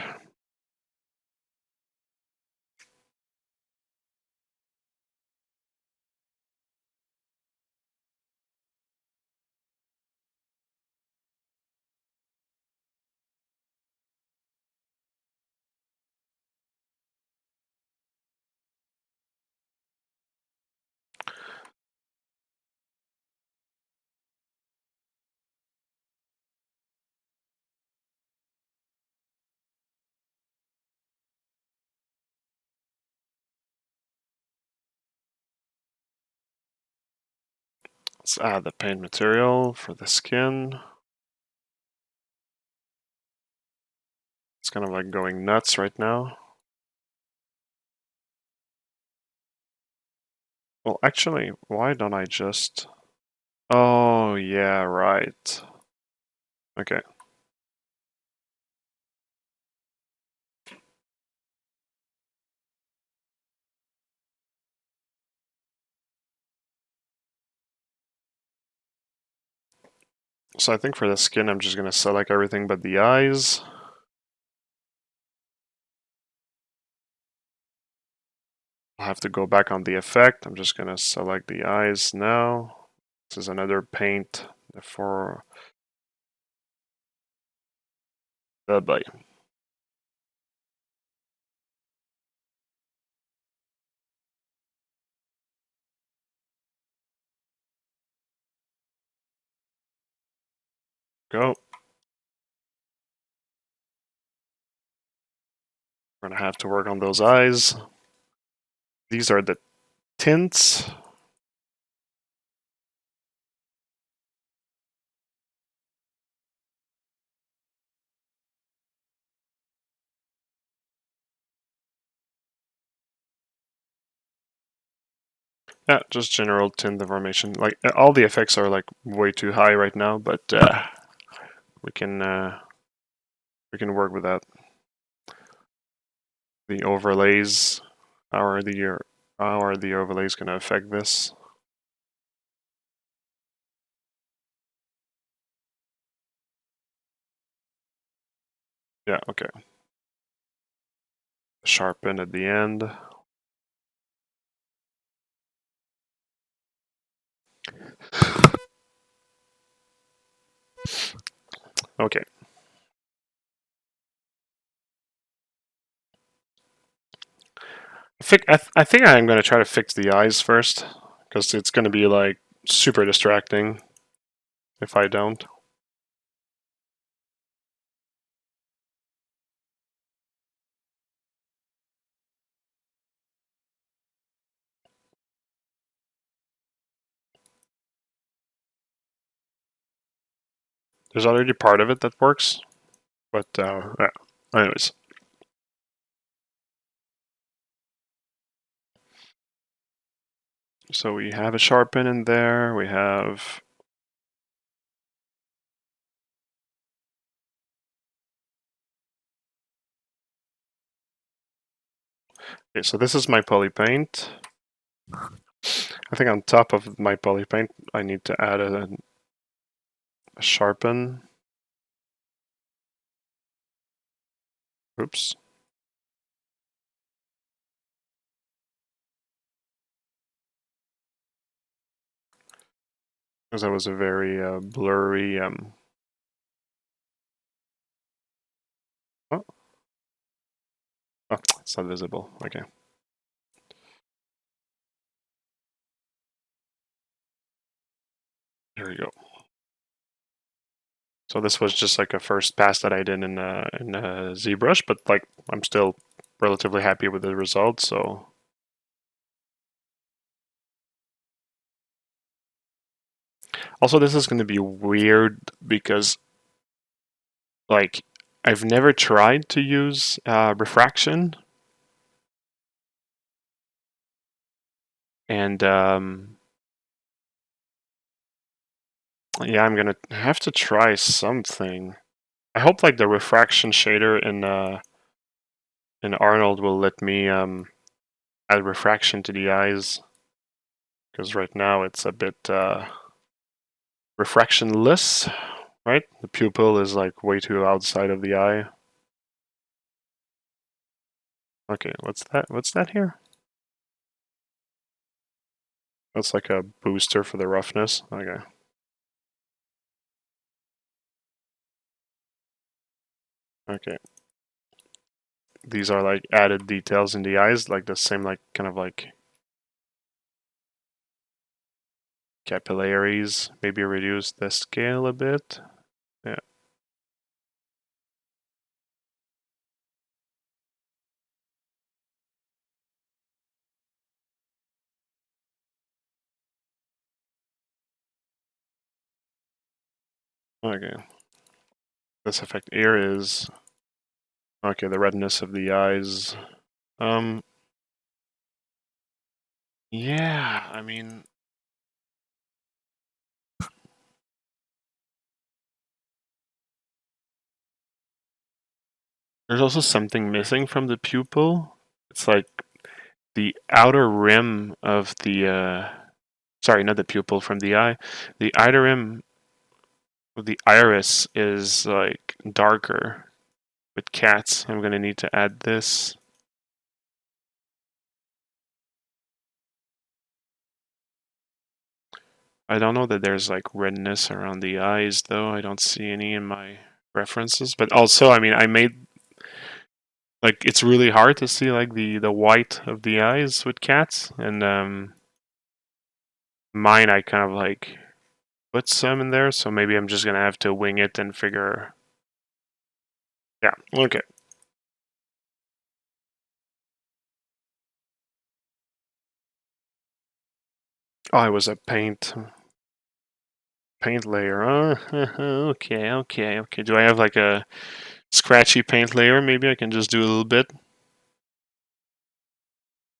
Let's add the paint material for the skin. It's kind of like going nuts right now. Well, actually, why don't I just... Oh, yeah, right. Okay. So I think for the skin, I'm just going to select everything but the eyes. I'll have to go back on the effect. I'm just going to select the eyes now. This is another paint for the body. Go. We're going to have to work on those eyes. These are the tints. Yeah, just general tint deformation. Like all the effects are like way too high right now, but we can work with that. The overlays, how are the overlays going to affect this? Yeah, okay. Sharpen at the end. Okay. I think I'm going to try to fix the eyes first, because it's going to be like super distracting if I don't. There's already part of it that works, but yeah. Anyways. So we have a sharpen in there. We have okay. So this is my poly paint. I think on top of my poly paint, I need to add a sharpen. Oops. Because that was a very blurry. Oh, oh, it's not visible. Okay. Here we go. So this was just like a first pass that I did in ZBrush, but like I'm still relatively happy with the results. So also this is going to be weird because like I've never tried to use refraction, and yeah, I'm gonna have to try something. I hope like the refraction shader in Arnold will let me add refraction to the eyes, because right now it's a bit refractionless, right? The pupil is like way too outside of the eye. Okay, what's that? What's that here? That's like a booster for the roughness. Okay. Okay. These are like added details in the eyes, like the same, like kind of like capillaries. Maybe reduce the scale a bit. Yeah. Okay. This effect here is okay. The redness of the eyes. Um. Yeah. I mean, there's also something missing from the pupil. It's like the outer rim of the sorry, not the pupil, from the eye. The outer rim of the iris is like darker. With cats, I'm gonna need to add this. I don't know that there's like redness around the eyes though. I don't see any in my references. But also, I mean, I made like it's really hard to see like the white of the eyes with cats, and mine I kind of like put some in there. So maybe I'm just gonna have to wing it and figure. Yeah. Okay. Oh, it was a paint layer. Okay, okay, okay. Do I have like a scratchy paint layer? Maybe I can just do a little bit.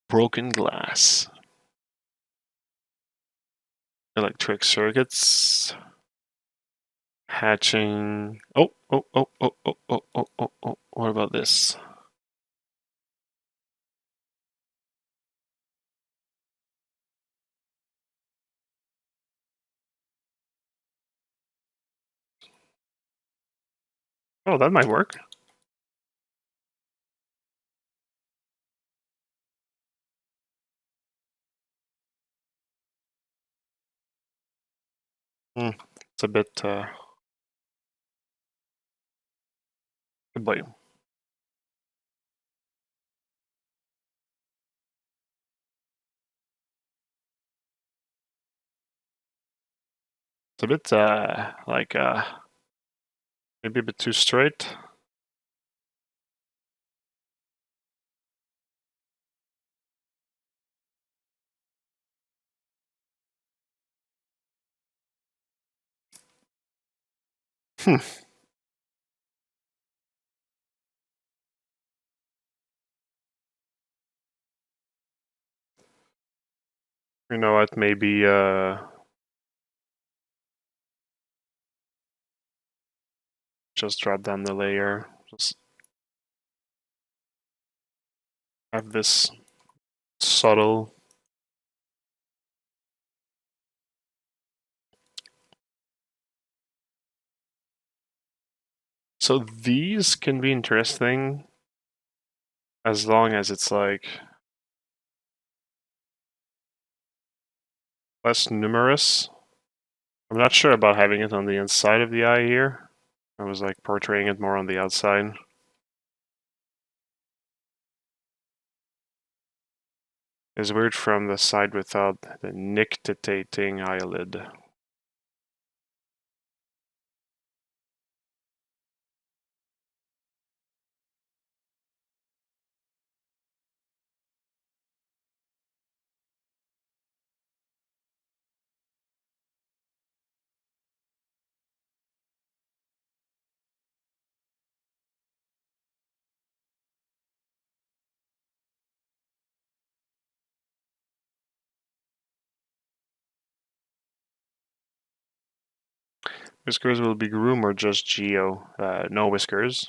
Broken glass. electric circuits. Hatching. Oh. What about this? Oh, that might work. It's a bit goodbye. It's a bit like maybe a bit too straight. Hmm. You know what? Maybe just drop down the layer. Just have this subtle. So these can be interesting as long as it's like less numerous. I'm not sure about having it on the inside of the eye here. I was like portraying it more on the outside. It's weird from the side without the nictitating eyelid. Whiskers will be groom or just geo? No whiskers.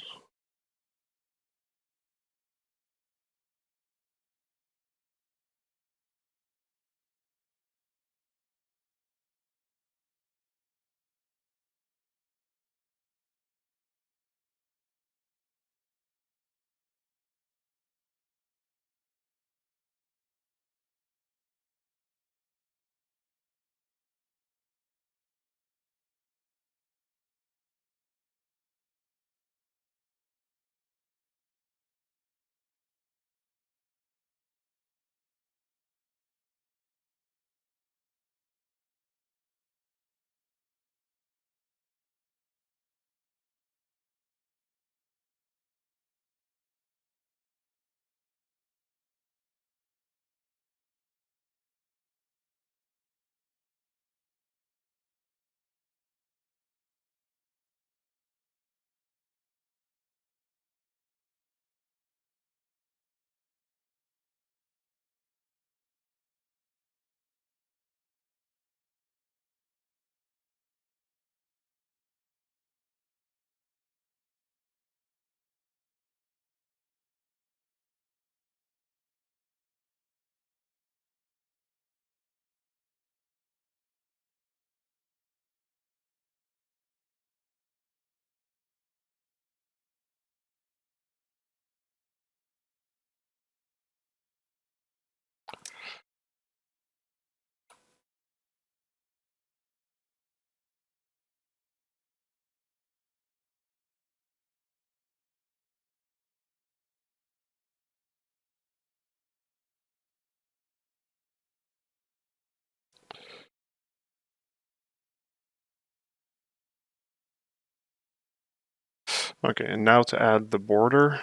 Okay, and now to add the border.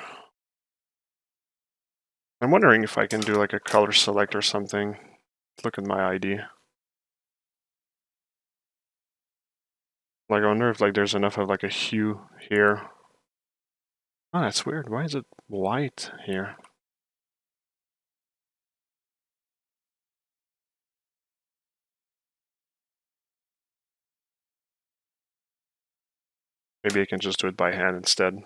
I'm wondering if I can do like a color select or something. Look at my ID. Like I wonder if like there's enough of like a hue here. Oh, that's weird. Why is it white here? Maybe I can just do it by hand instead.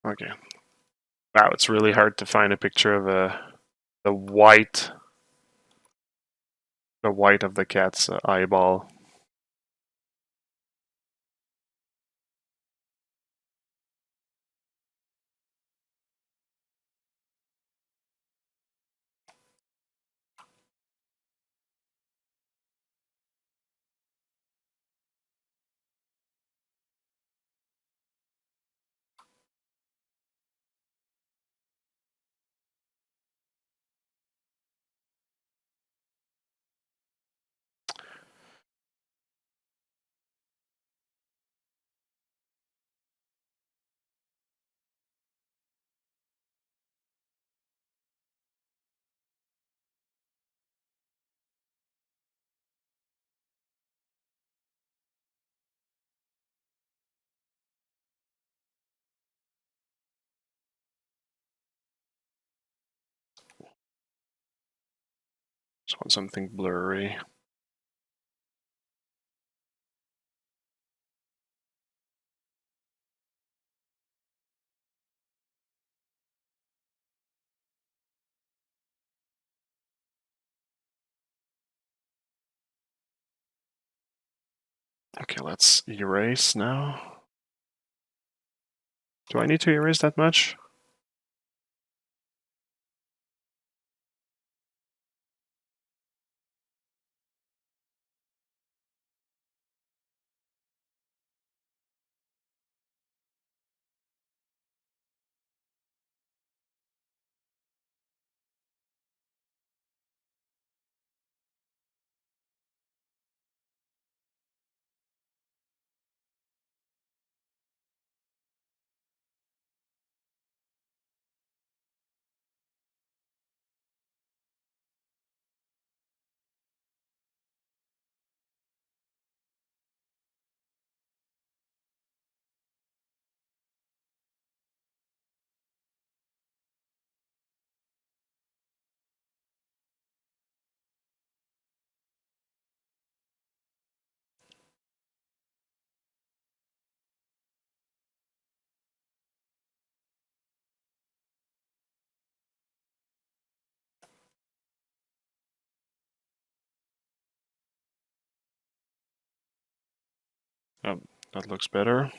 Okay. Wow, it's really hard to find a picture of the white of the cat's eyeball. Just want something blurry. Okay, let's erase now. Do I need to erase that much? That looks better.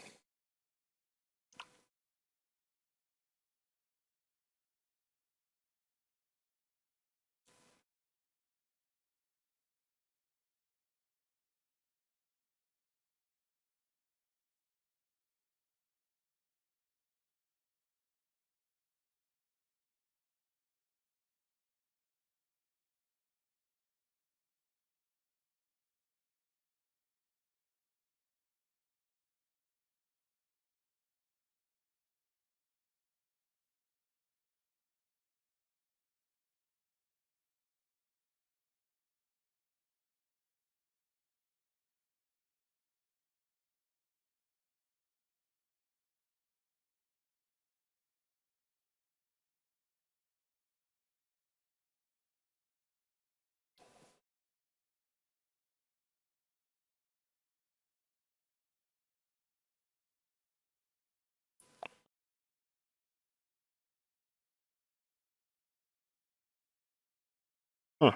Huh.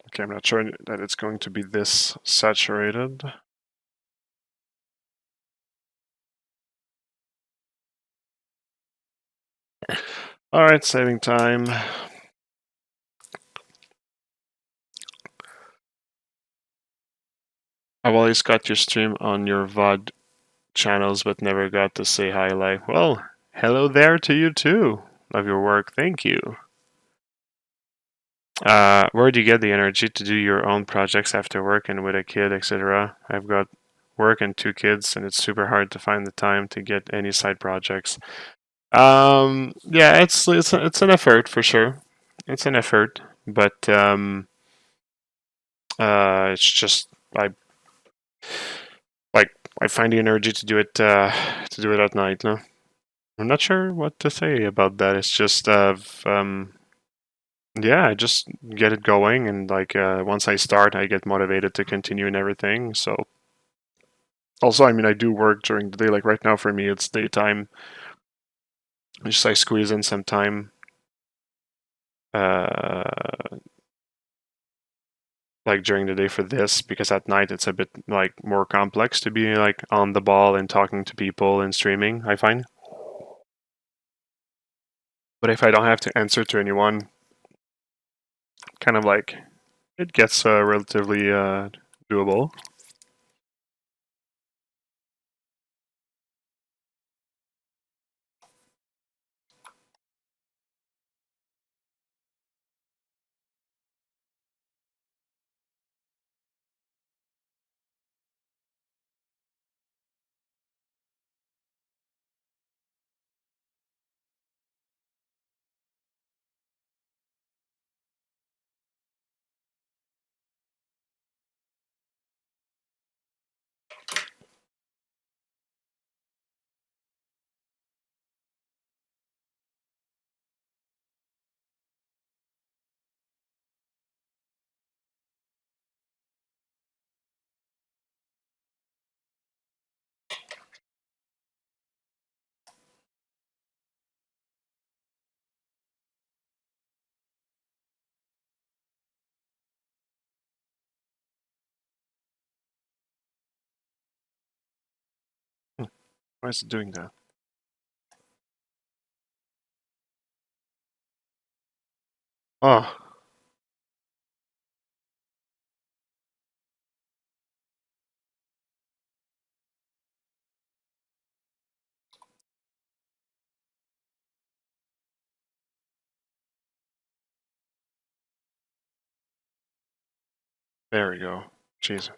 Okay, I'm not sure that it's going to be this saturated. Alright, saving time. I've always got your stream on your VOD channels, but never got to say hi. Like, well, hello there to you too. Love your work. Thank you. Where do you get the energy to do your own projects after work and with a kid, etc.? I've got work and 2 kids, and it's super hard to find the time to get any side projects. Yeah, it's an effort for sure. It's an effort, but it's just like I find the energy to do it at night. No, I'm not sure what to say about that. It's just yeah, I just get it going, and like once I start, I get motivated to continue and everything. So also, I mean, I do work during the day. Like right now, for me, it's daytime. Just I squeeze in some time. Uh, like during the day for this because at night it's a bit like more complex to be like on the ball and talking to people and streaming, I find. But if I don't have to answer to anyone, kind of like it gets relatively doable. Why is it doing that? Oh, there we go. Jeez.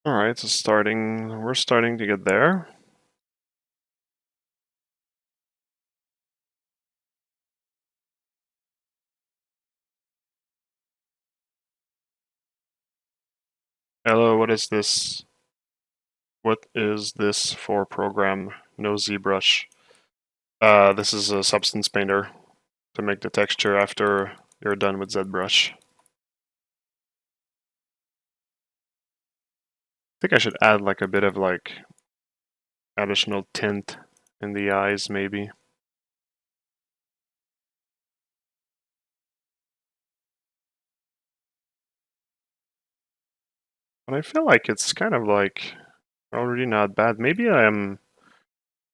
All right, so we're starting to get there. Hello, what is this? What is this for program? No ZBrush. This is a substance painter to make the texture after you're done with ZBrush. I think I should add like a bit of like additional tint in the eyes maybe. But I feel like it's kind of like already not bad. Maybe if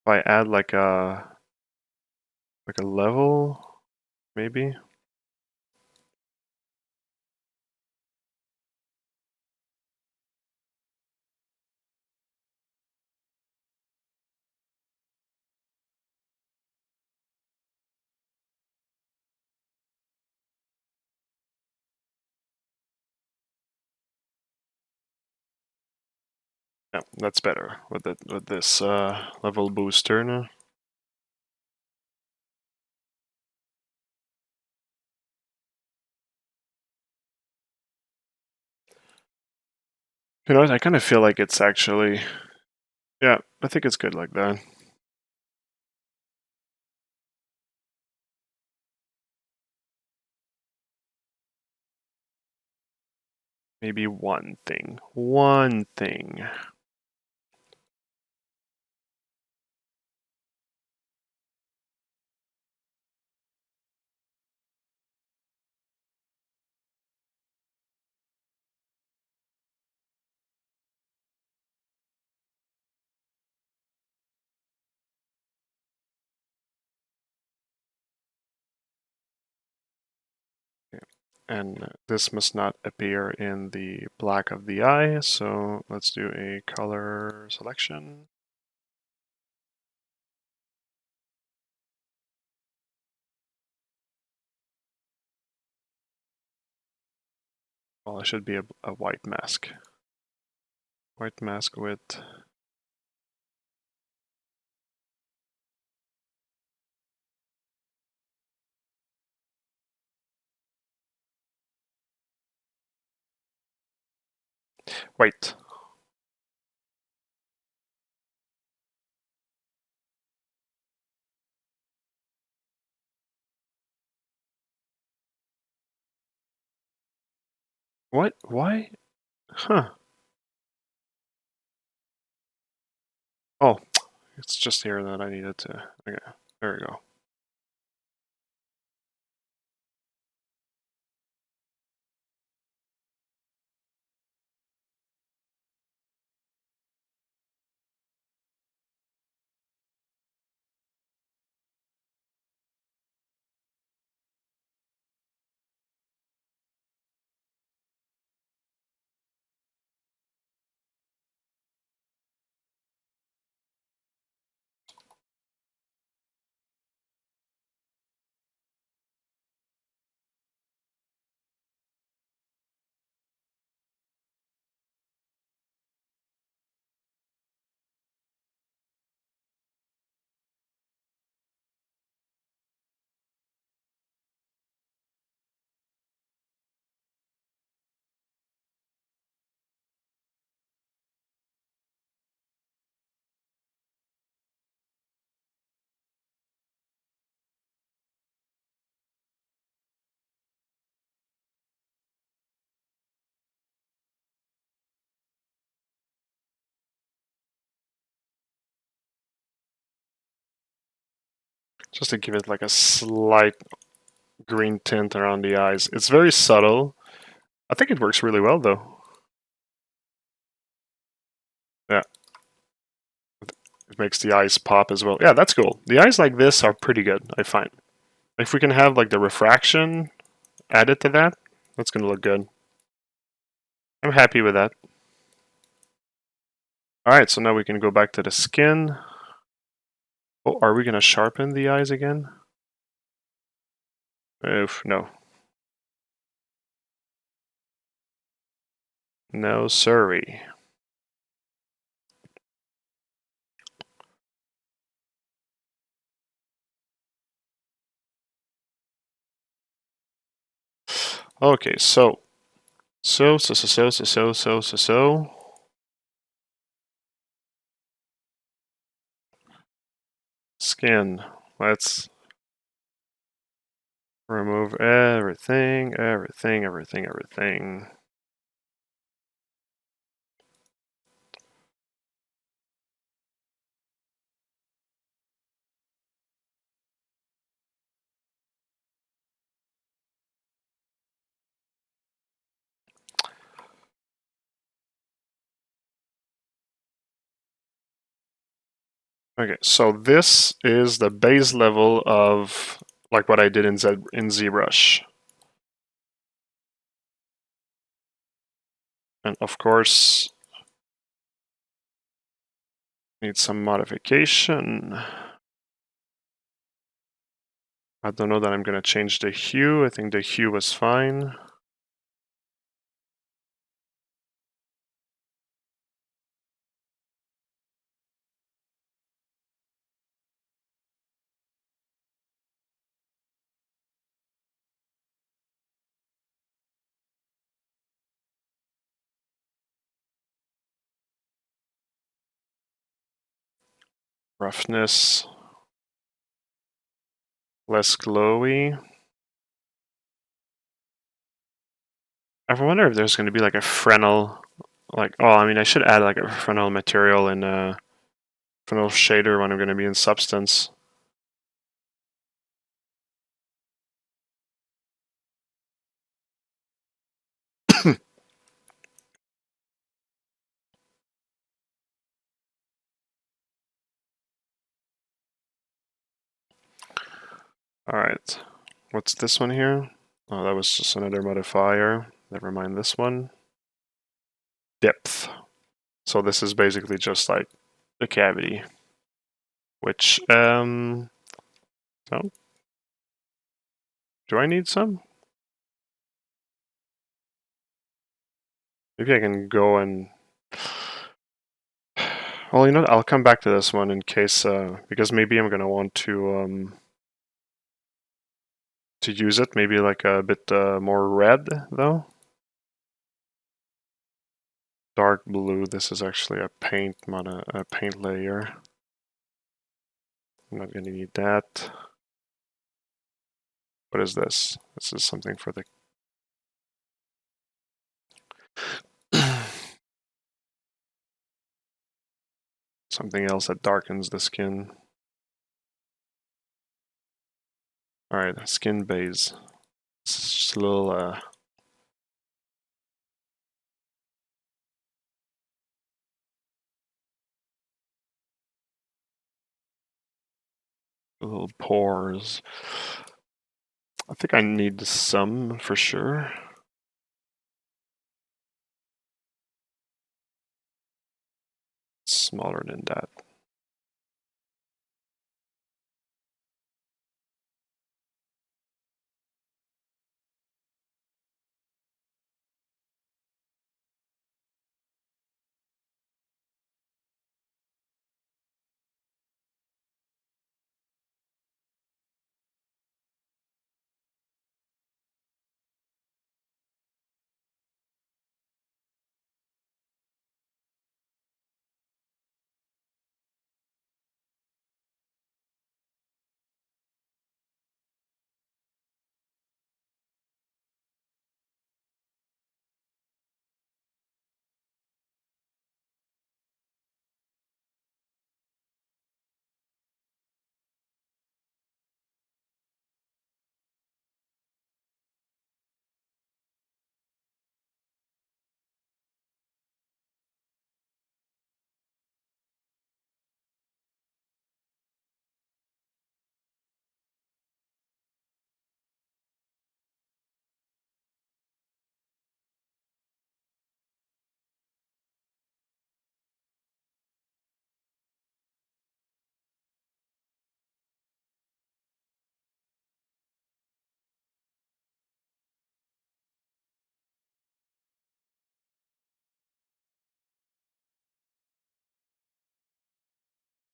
I add like a level, maybe. Yeah, that's better with this level booster now. You know what? I kind of feel like it's actually, yeah, I think it's good like that. Maybe one thing. One thing. And this must not appear in the black of the eye, so let's do a color selection. Well, it should be a white mask. White mask with... Wait. What? Why? Huh. Oh, it's just here that I needed to... Okay, there we go. Just to give it like a slight green tint around the eyes. It's very subtle. I think it works really well though. Yeah. It makes the eyes pop as well. Yeah, that's cool. The eyes like this are pretty good, I find. If we can have like the refraction added to that, that's gonna look good. I'm happy with that. Alright, so now we can go back to the skin. Oh, are we gonna sharpen the eyes again? Oof, no. No siree. Okay, so So. Skin. Let's remove everything. Okay, so this is the base level of like what I did in ZBrush. And of course, need some modification. I don't know that I'm gonna change the hue. I think the hue was fine. Roughness. Less glowy. I wonder if there's gonna be like a Fresnel, like, oh, I mean, I should add like a Fresnel material in Fresnel shader when I'm gonna be in Substance. All right, what's this one here? Oh, that was just another modifier. Never mind this one. Depth. So this is basically just like the cavity, which, so, do I need some? Maybe I can go and, well, you know what? I'll come back to this one in case, because maybe I'm gonna want to use it, maybe like a bit more red though. Dark blue, this is actually a paint, not a paint layer. I'm not gonna need that. What is this? This is something for the something else that darkens the skin. Alright, skin base. This is just a little pores. I think I need some for sure. Smaller than that.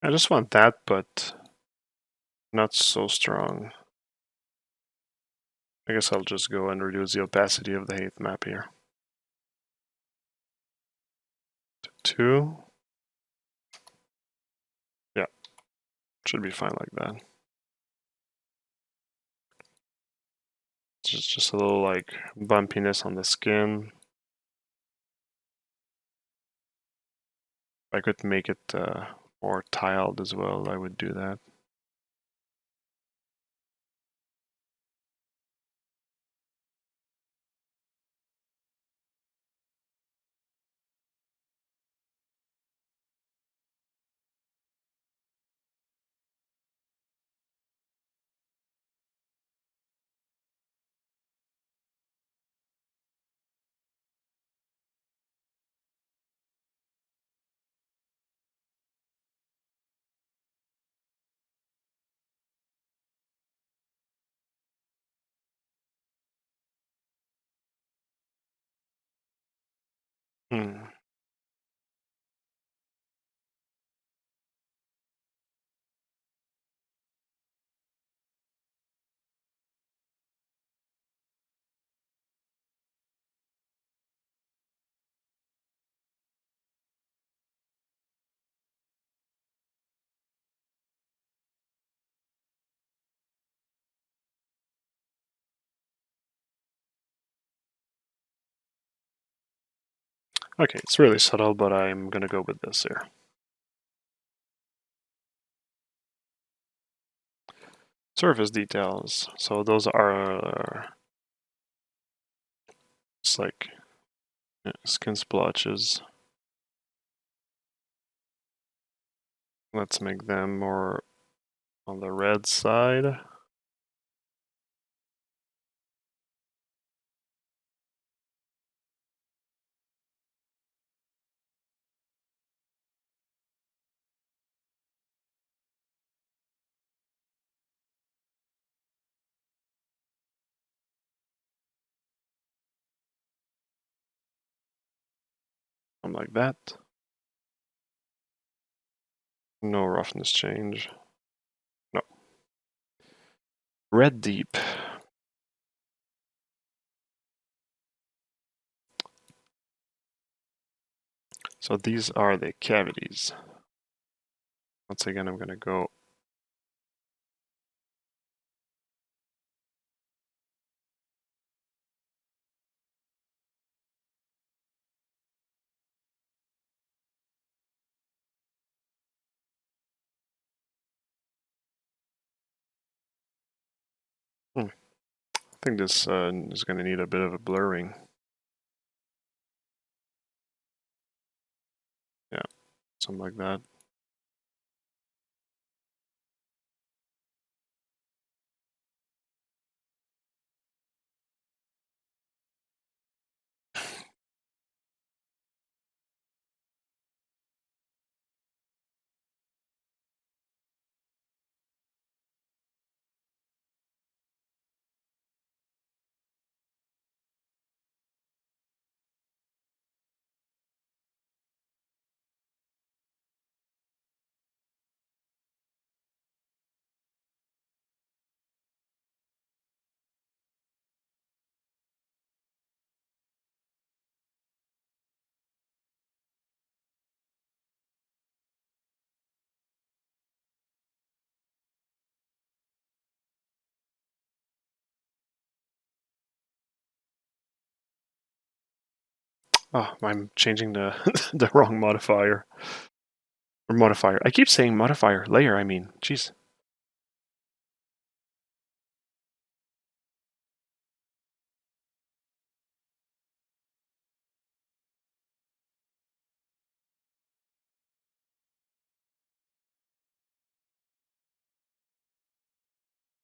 I just want that, but not so strong. I guess I'll just go and reduce the opacity of the height map here. 2. Yeah, should be fine like that. Just a little like bumpiness on the skin. I could make it more tiled as well, I would do that. Hmm. Okay, it's really subtle, but I'm gonna go with this here. Surface details. So those are it's like skin splotches. Let's make them more on the red side. Something like that. No roughness change. No. Red deep. So these are the cavities. Once again, I'm gonna go I think this is gonna need a bit of a blurring. Yeah, something like that. Oh, I'm changing the the wrong modifier. Or modifier. I keep saying modifier. Layer, I mean. Jeez.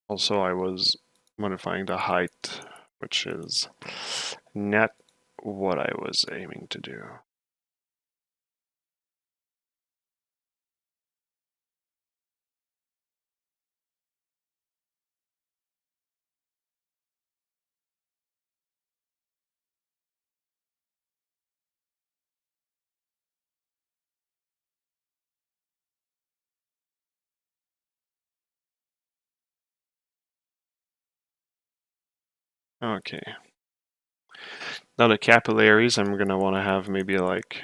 Also, I was modifying the height, which is not what I was aiming to do. Okay. Now the capillaries, I'm gonna want to have maybe like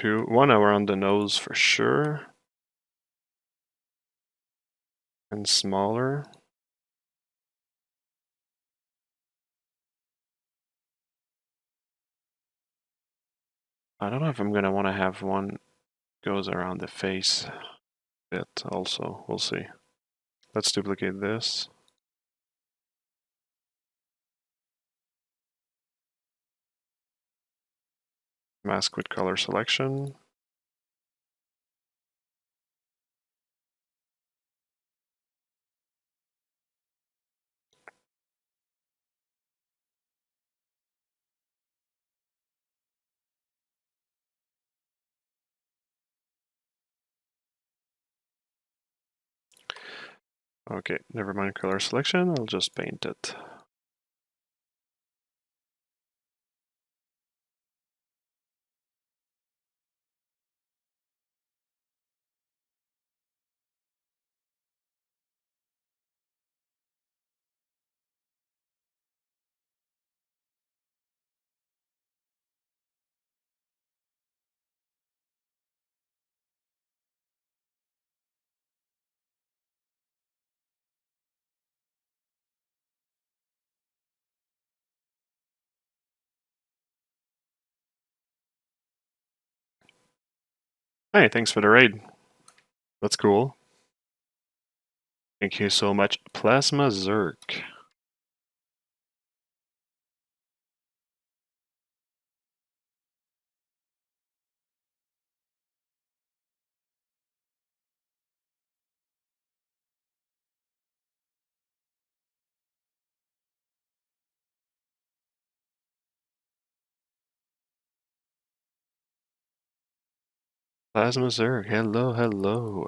one around the nose for sure. And smaller. I don't know if I'm gonna want to have one goes around the face bit also. We'll see. Let's duplicate this. Mask with color selection. Okay, never mind color selection, I'll just paint it. Hey, thanks for the raid. That's cool. Thank you so much, Plasma Zerk. Plasma Zerk, hello, hello.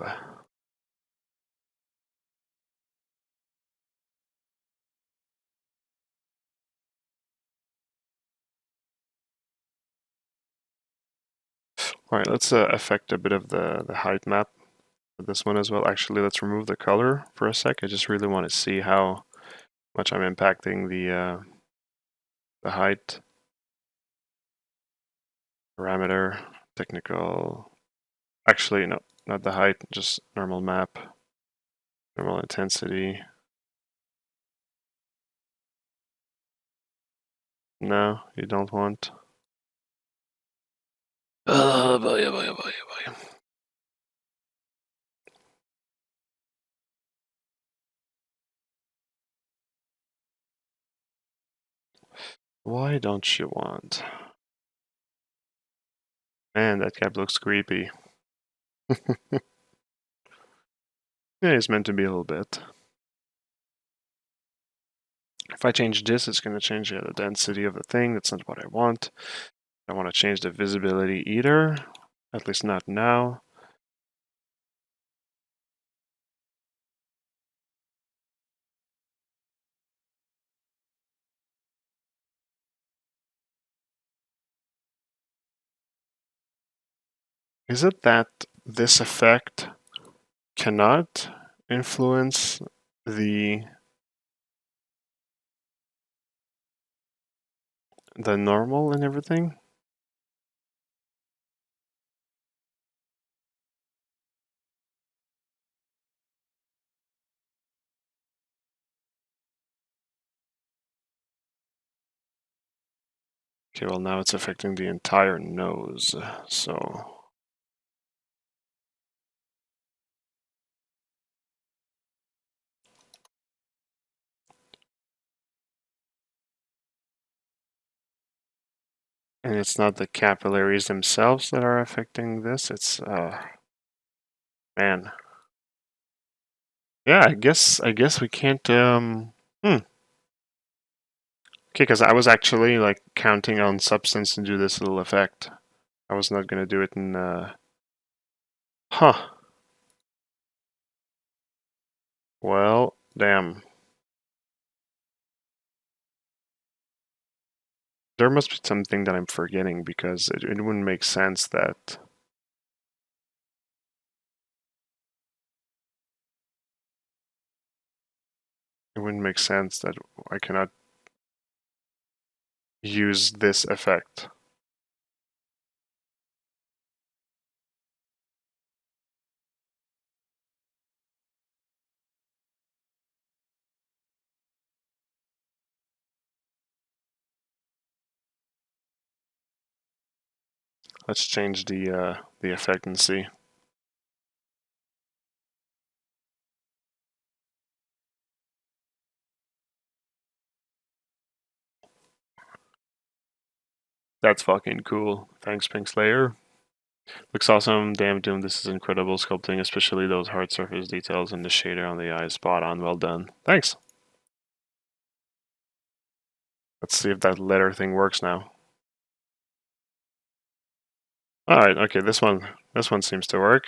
Alright, let's affect a bit of the height map with this one as well. Actually, let's remove the color for a sec. I just really want to see how much I'm impacting the height. Parameter, technical. Actually, no, not the height, just normal map. Normal intensity. No, you don't want. Oh boy, oh boy, oh boy, oh boy. Why don't you want? Man, that cap looks creepy. Yeah, it's meant to be a little bit. If I change this, it's going to change the density of the thing. That's not what I want. I don't want to change the visibility either. At least not now. Is it that this effect cannot influence the normal and everything? Okay, well now it's affecting the entire nose, so... And it's not the capillaries themselves that are affecting this, it's, man. Yeah, I guess we can't, Okay, because I was actually, like, counting on Substance to do this little effect. I was not gonna do it in, Huh. Well, damn. There must be something that I'm forgetting, because it wouldn't make sense that... It wouldn't make sense that I cannot use this effect. Let's change the effect and see. That's fucking cool. Thanks, Pink Slayer. Looks awesome. Damn, Doom, this is incredible sculpting, especially those hard surface details and the shader on the eyes. Spot on. Well done. Thanks. Let's see if that letter thing works now. Alright, okay, this one seems to work.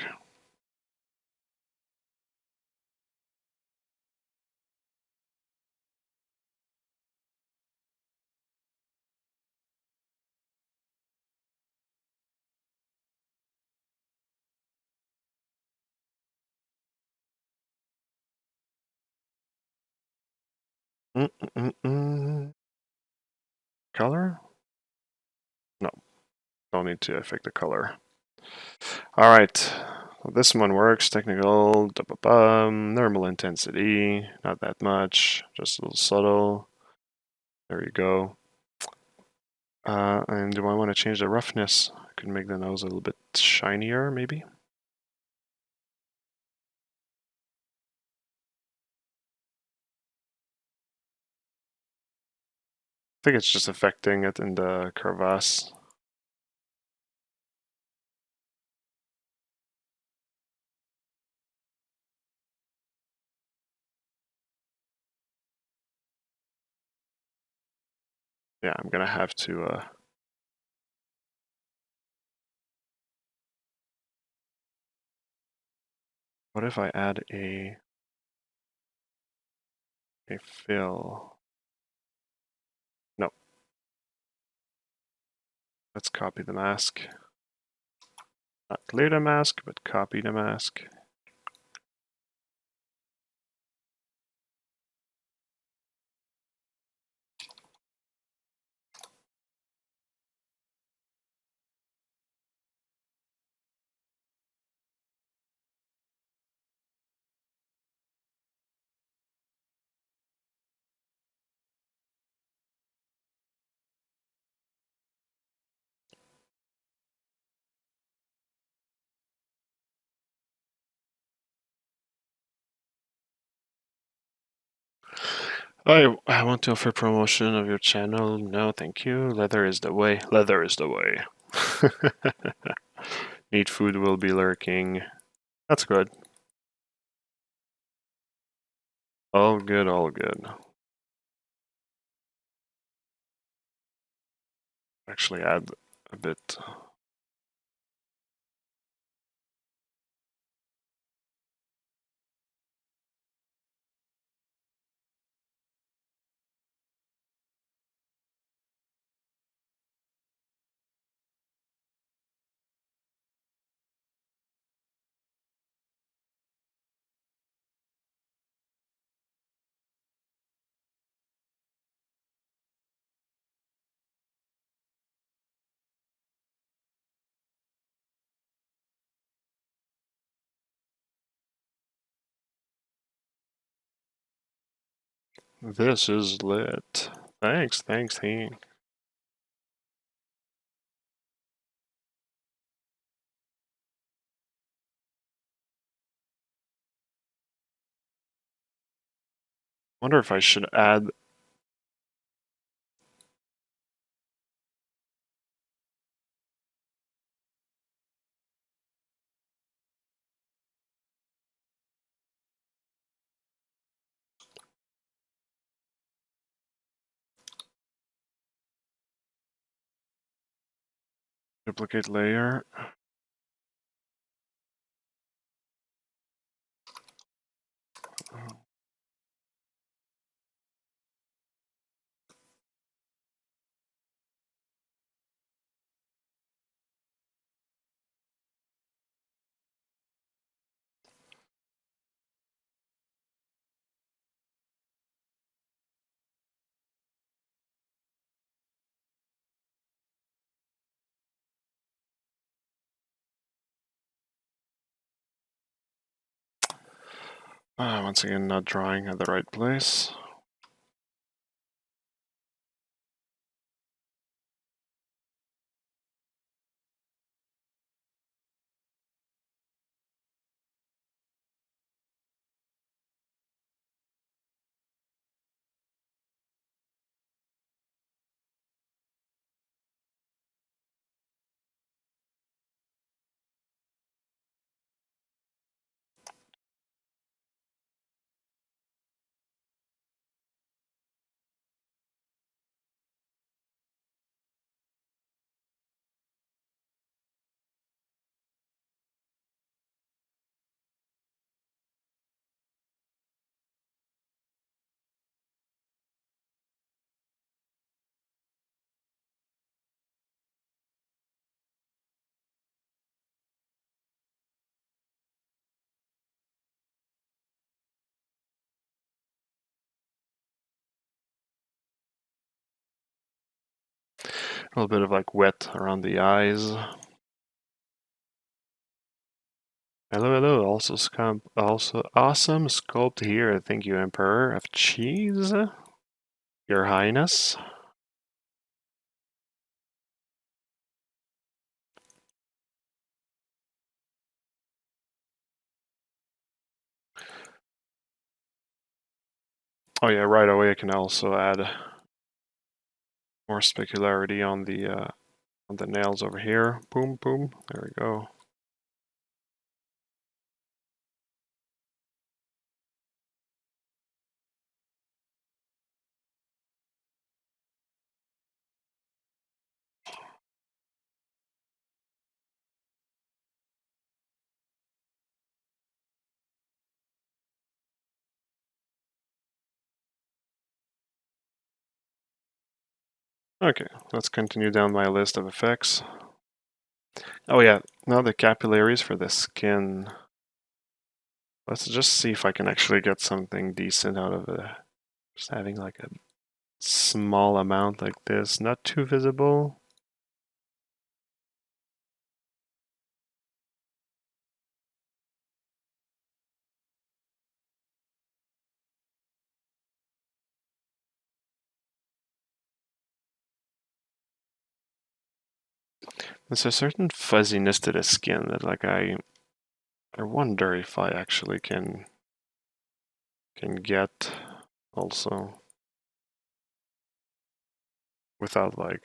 Color? No, don't need to affect the color. Alright, well, this one works. Technical, normal intensity, not that much, just a little subtle. There you go. And do I want to change the roughness? I could make the nose a little bit shinier, maybe? I think it's just affecting it in the crevasse. Yeah, I'm gonna have to what if I add a fill? No. Let's copy the mask. Not clear the mask, but copy the mask. I want to offer promotion of your channel. No, thank you. Leather is the way. Leather is the way. Neat food will be lurking. That's good. All good, all good. Actually add a bit. This is lit. Thanks, Hank. Wonder if I should add. Duplicate layer. Once again, not drawing at the right place. A little bit of like wet around the eyes. Hello, hello. Also, awesome sculpt here. Thank you, Emperor of Cheese. Your Highness. Oh yeah, right away I can also add more specularity on the nails over here. Boom, boom. There we go. Okay, let's continue down my list of effects. Oh yeah, now the capillaries for the skin. Let's just see if I can actually get something decent out of it. Just having like a small amount like this, not too visible. There's a certain fuzziness to the skin that like I wonder if I actually can get also without like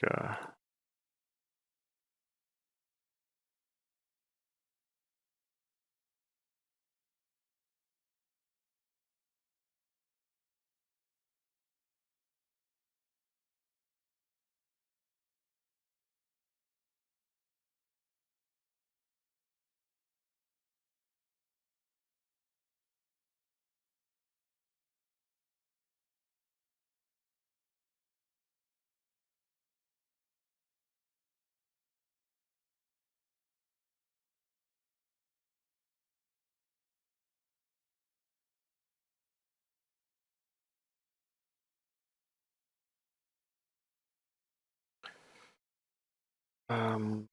um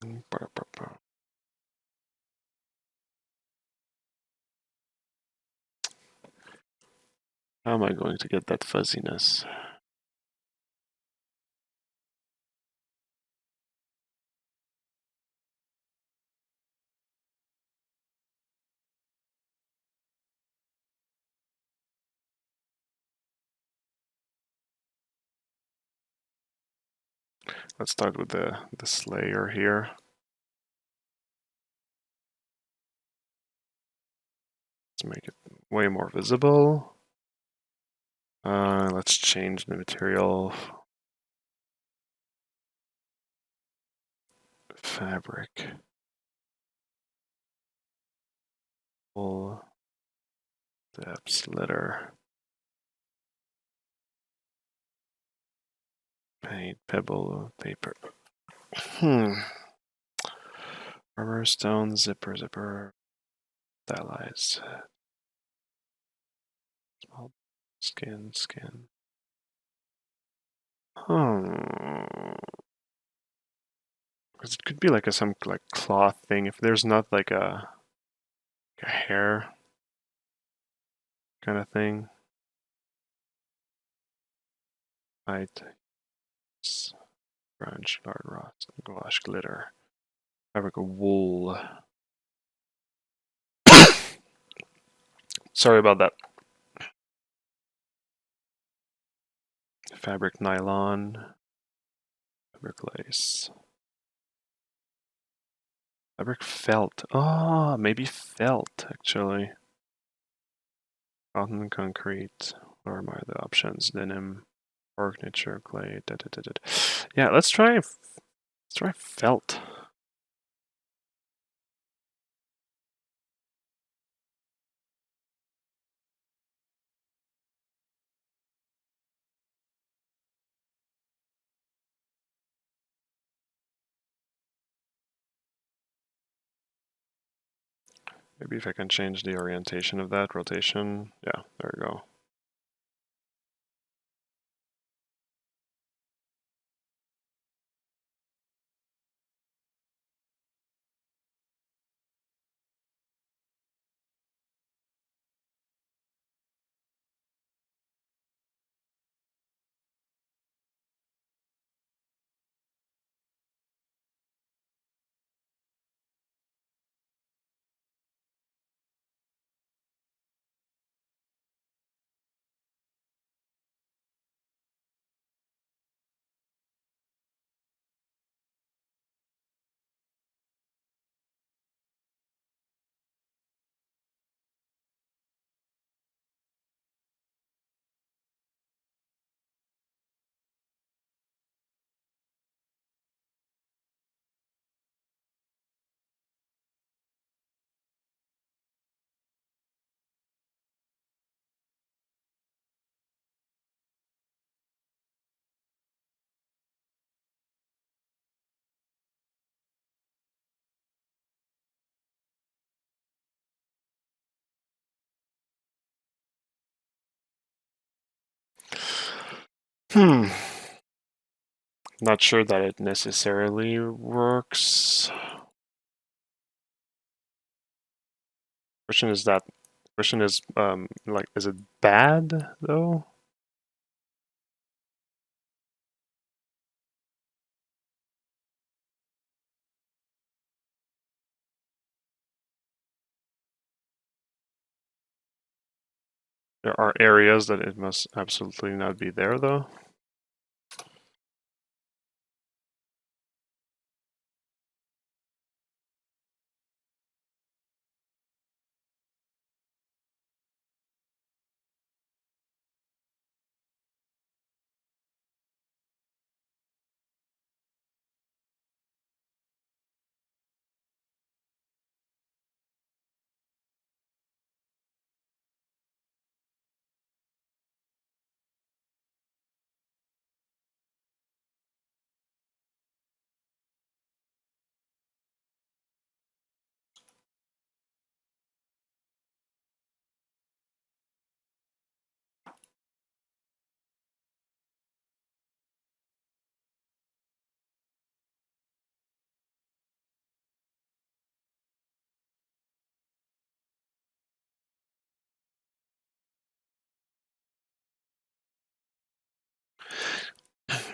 how am I going to get that fuzziness? Let's start with this layer here. Let's make it way more visible. Let's change the material. Fabric. Full depth litter. Paint, pebble, paper. Rubber, stone, zipper, stylized. Small skin. Because it could be like some like cloth thing. If there's not like a hair kind of thing. White, grunge, lard rust, gouache, glitter. Fabric, wool. Sorry about that. Fabric, nylon. Fabric, lace. Fabric, felt. Oh, maybe felt, actually. Cotton, concrete. What are the options? Denim, pork, nature, clay. Yeah, let's try felt. Maybe if I can change the orientation of that, rotation. Yeah, there we go. Hmm. Not sure that it necessarily works. Question is like, is it bad though? There are areas that it must absolutely not be there though.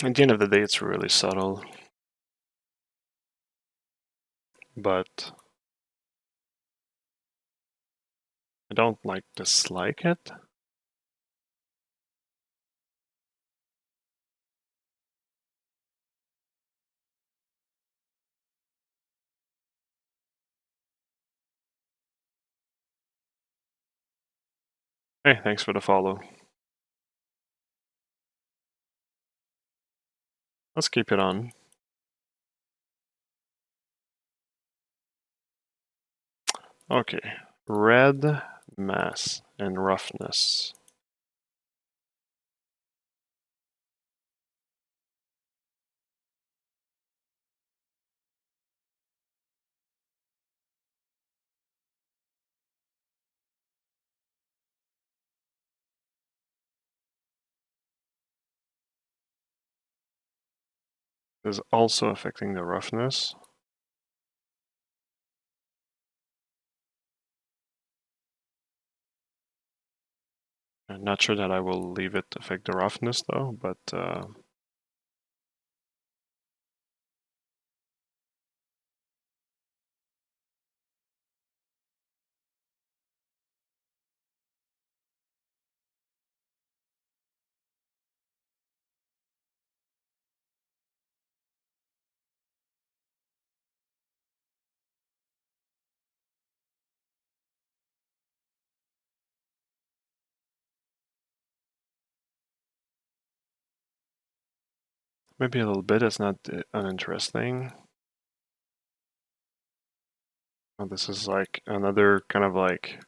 At the end of the day, it's really subtle, but I don't like dislike it. Hey, thanks for the follow. Let's keep it on. Okay, red, mass, and roughness. Is also affecting the roughness. I'm not sure that I will leave it affect the roughness though, but maybe a little bit. It's not uninteresting. Oh, this is like another kind of like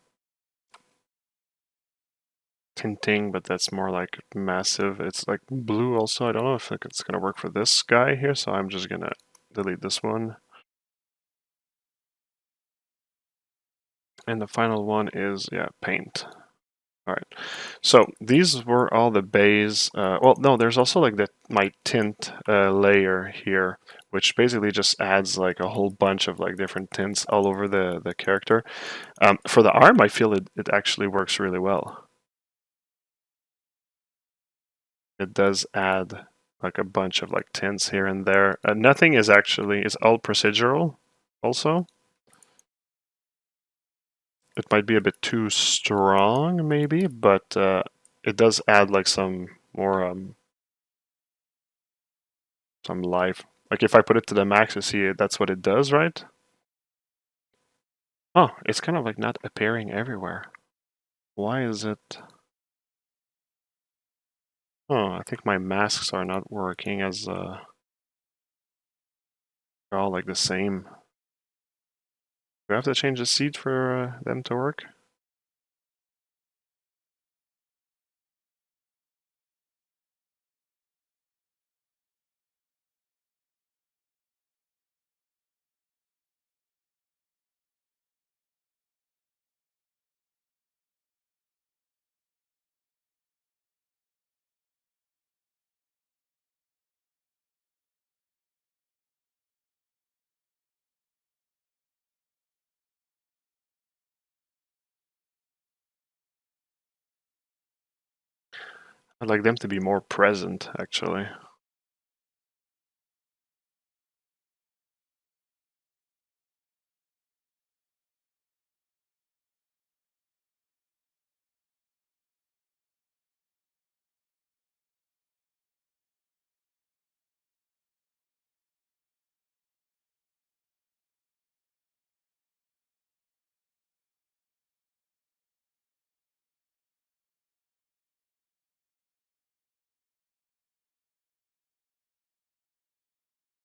tinting, but that's more like massive. It's like blue also. I don't know if it's gonna work for this guy here, so I'm just gonna delete this one. And the final one is, yeah, paint. All right. So these were all the bays. Well, no, there's also like my tint layer here, which basically just adds like a whole bunch of like different tints all over the character. For the arm, I feel it actually works really well. It does add like a bunch of like tints here and there. Nothing is actually, it's all procedural also. It might be a bit too strong maybe, but it does add like some more some life. Like if I put it to the max, you see that's what it does, right? Oh, it's kind of like not appearing everywhere. Why is it? Oh, I think my masks are not working as they're all like the same. Do I have to change the seed for them to work? I'd like them to be more present, actually.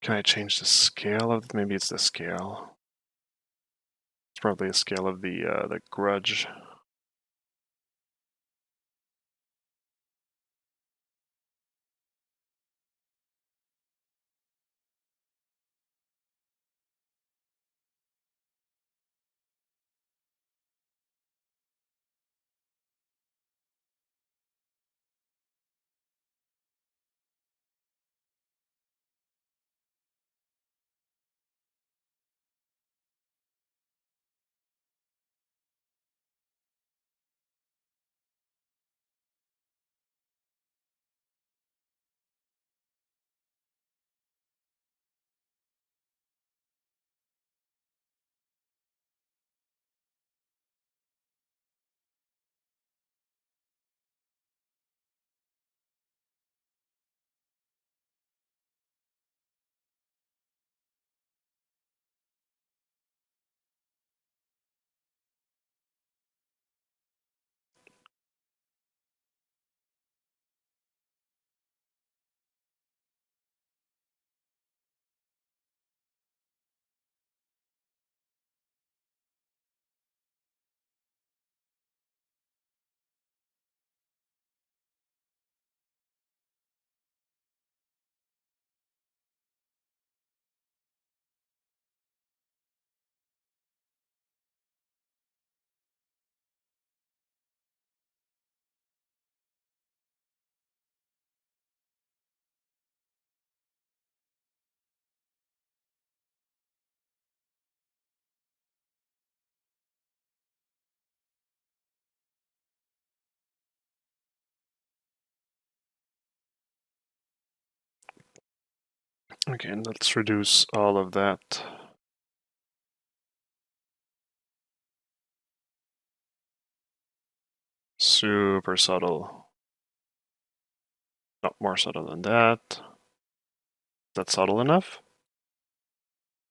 Can I change the scale of? Maybe it's the scale. It's probably a scale of the grudge. Okay, and let's reduce all of that. Super subtle. Not more subtle than that. Is that subtle enough?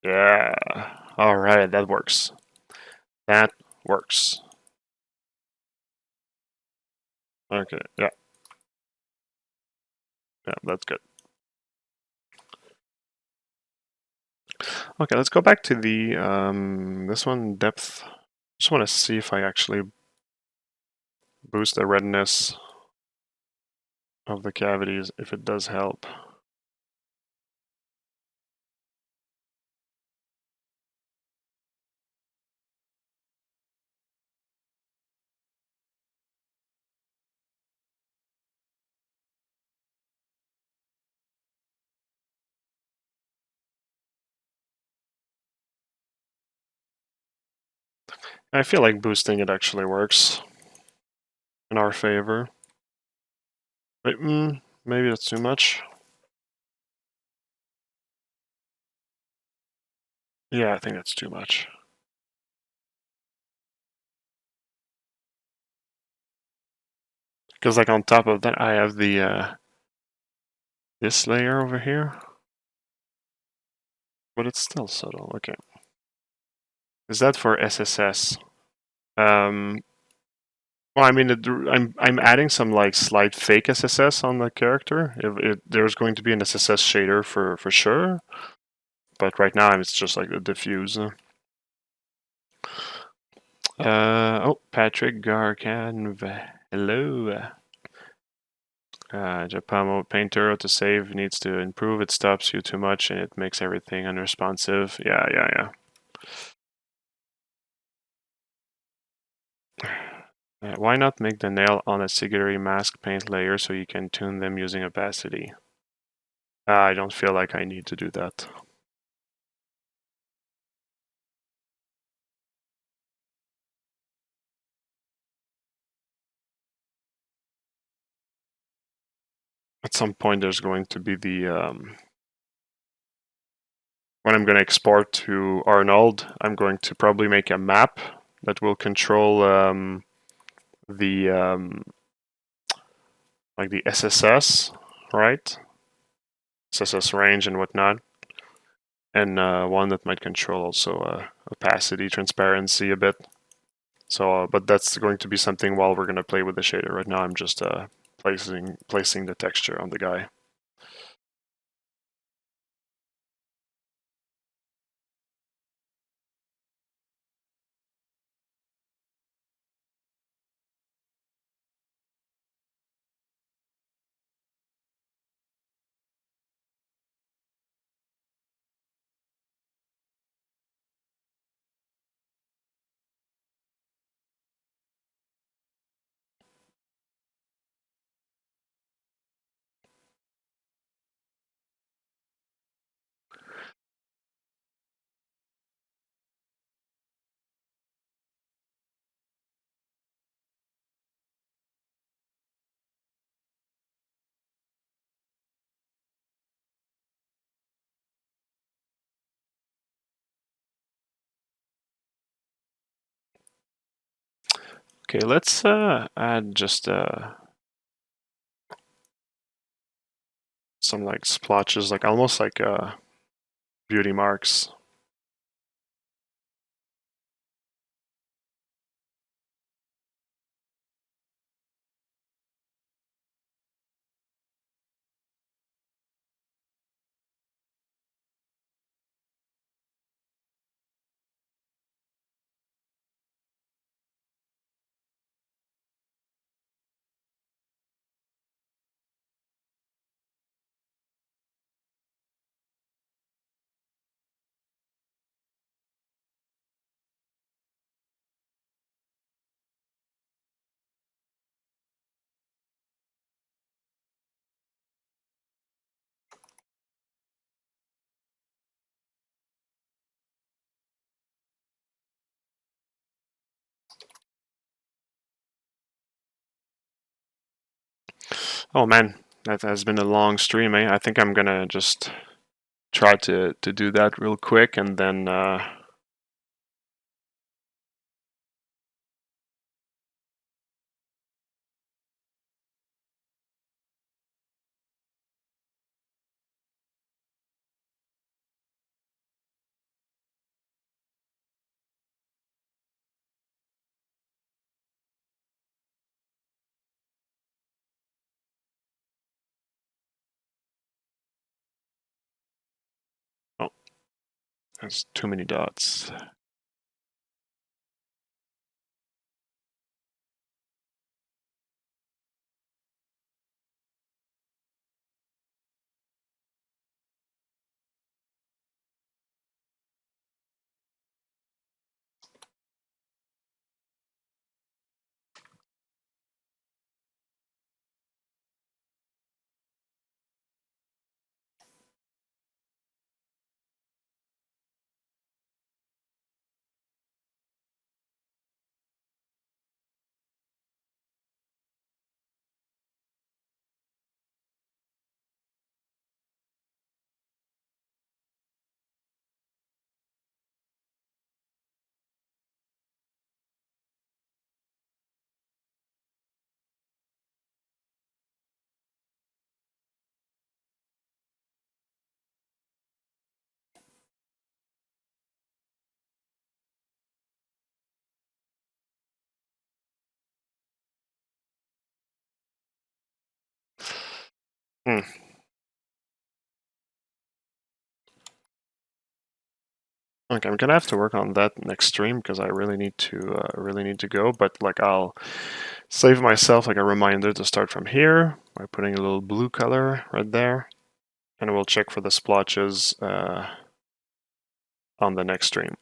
Yeah. Alright, that works. That works. Okay, yeah. Yeah, that's good. Okay, let's go back to the this one, depth. Just want to see if I actually boost the redness of the cavities, if it does help. I feel like boosting it actually works in our favor. Wait, maybe that's too much. Yeah, I think that's too much. Because like on top of that, I have the this layer over here, but it's still subtle. Okay, is that for SSS? Well, I mean, I'm adding some like slight fake SSS on the character. There's going to be an SSS shader for sure, but right now it's just like the diffuse. Oh, Patrick Garcan, hello. Japamo Painter to save needs to improve. It stops you too much and it makes everything unresponsive. Yeah. Why not make the nail on a Siguri mask paint layer so you can tune them using opacity? I don't feel like I need to do that. at some point there's going to be the when I'm going to export to Arnold, I'm going to probably make a map that will control the like the SSS, right? SSS range and whatnot, and one that might control also opacity, transparency a bit. So, but that's going to be something while we're going to play with the shader. Right now, I'm just placing the texture on the guy. Okay, let's add just some like splotches, like almost like beauty marks. Oh man, that has been a long stream, eh? I think I'm gonna just try to do that real quick and then oh, there's too many dots. Hmm. Okay, I'm gonna have to work on that next stream because I really need to go. But like I'll save myself like a reminder to start from here by putting a little blue color right there, and we'll check for the splotches on the next stream.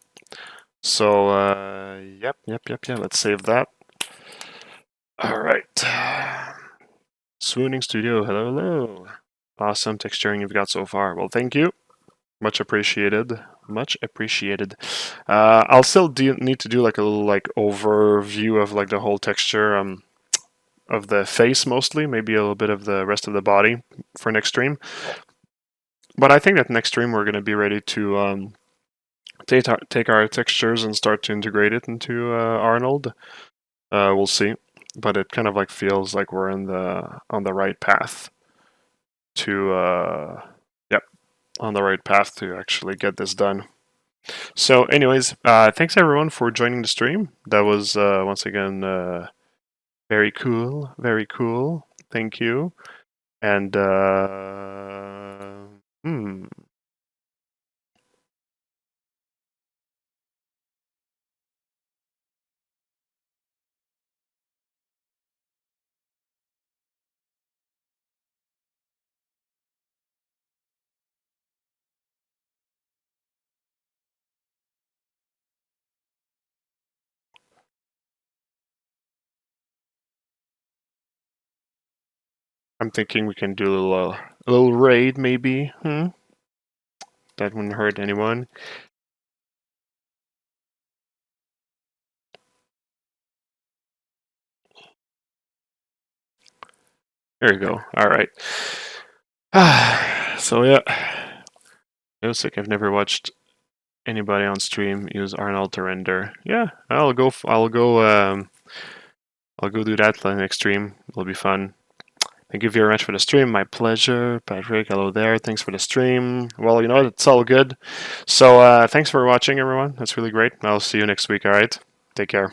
So yep. Let's save that. All right. Swooning Studio, hello. Awesome texturing you've got so far. Well, thank you. Much appreciated. Much appreciated. I'll still need to do like a little like overview of like the whole texture of the face mostly, maybe a little bit of the rest of the body for next stream. But I think that next stream we're going to be ready to take our textures and start to integrate it into Arnold. We'll see, but it kind of like feels like we're on the right path to yep, on the right path to actually get this done. So, anyways, thanks everyone for joining the stream. That was once again very cool, very cool. Thank you. And I'm thinking we can do a little raid maybe. That wouldn't hurt anyone. There you go. All right. So yeah, it was like I've never watched anybody on stream use Arnold to render. Yeah, I'll go do that next stream. It'll be fun. Thank you very much for the stream. My pleasure. Patrick, hello there. Thanks for the stream. Well, you know what? It's all good. So thanks for watching, everyone. That's really great. I'll see you next week, all right? Take care.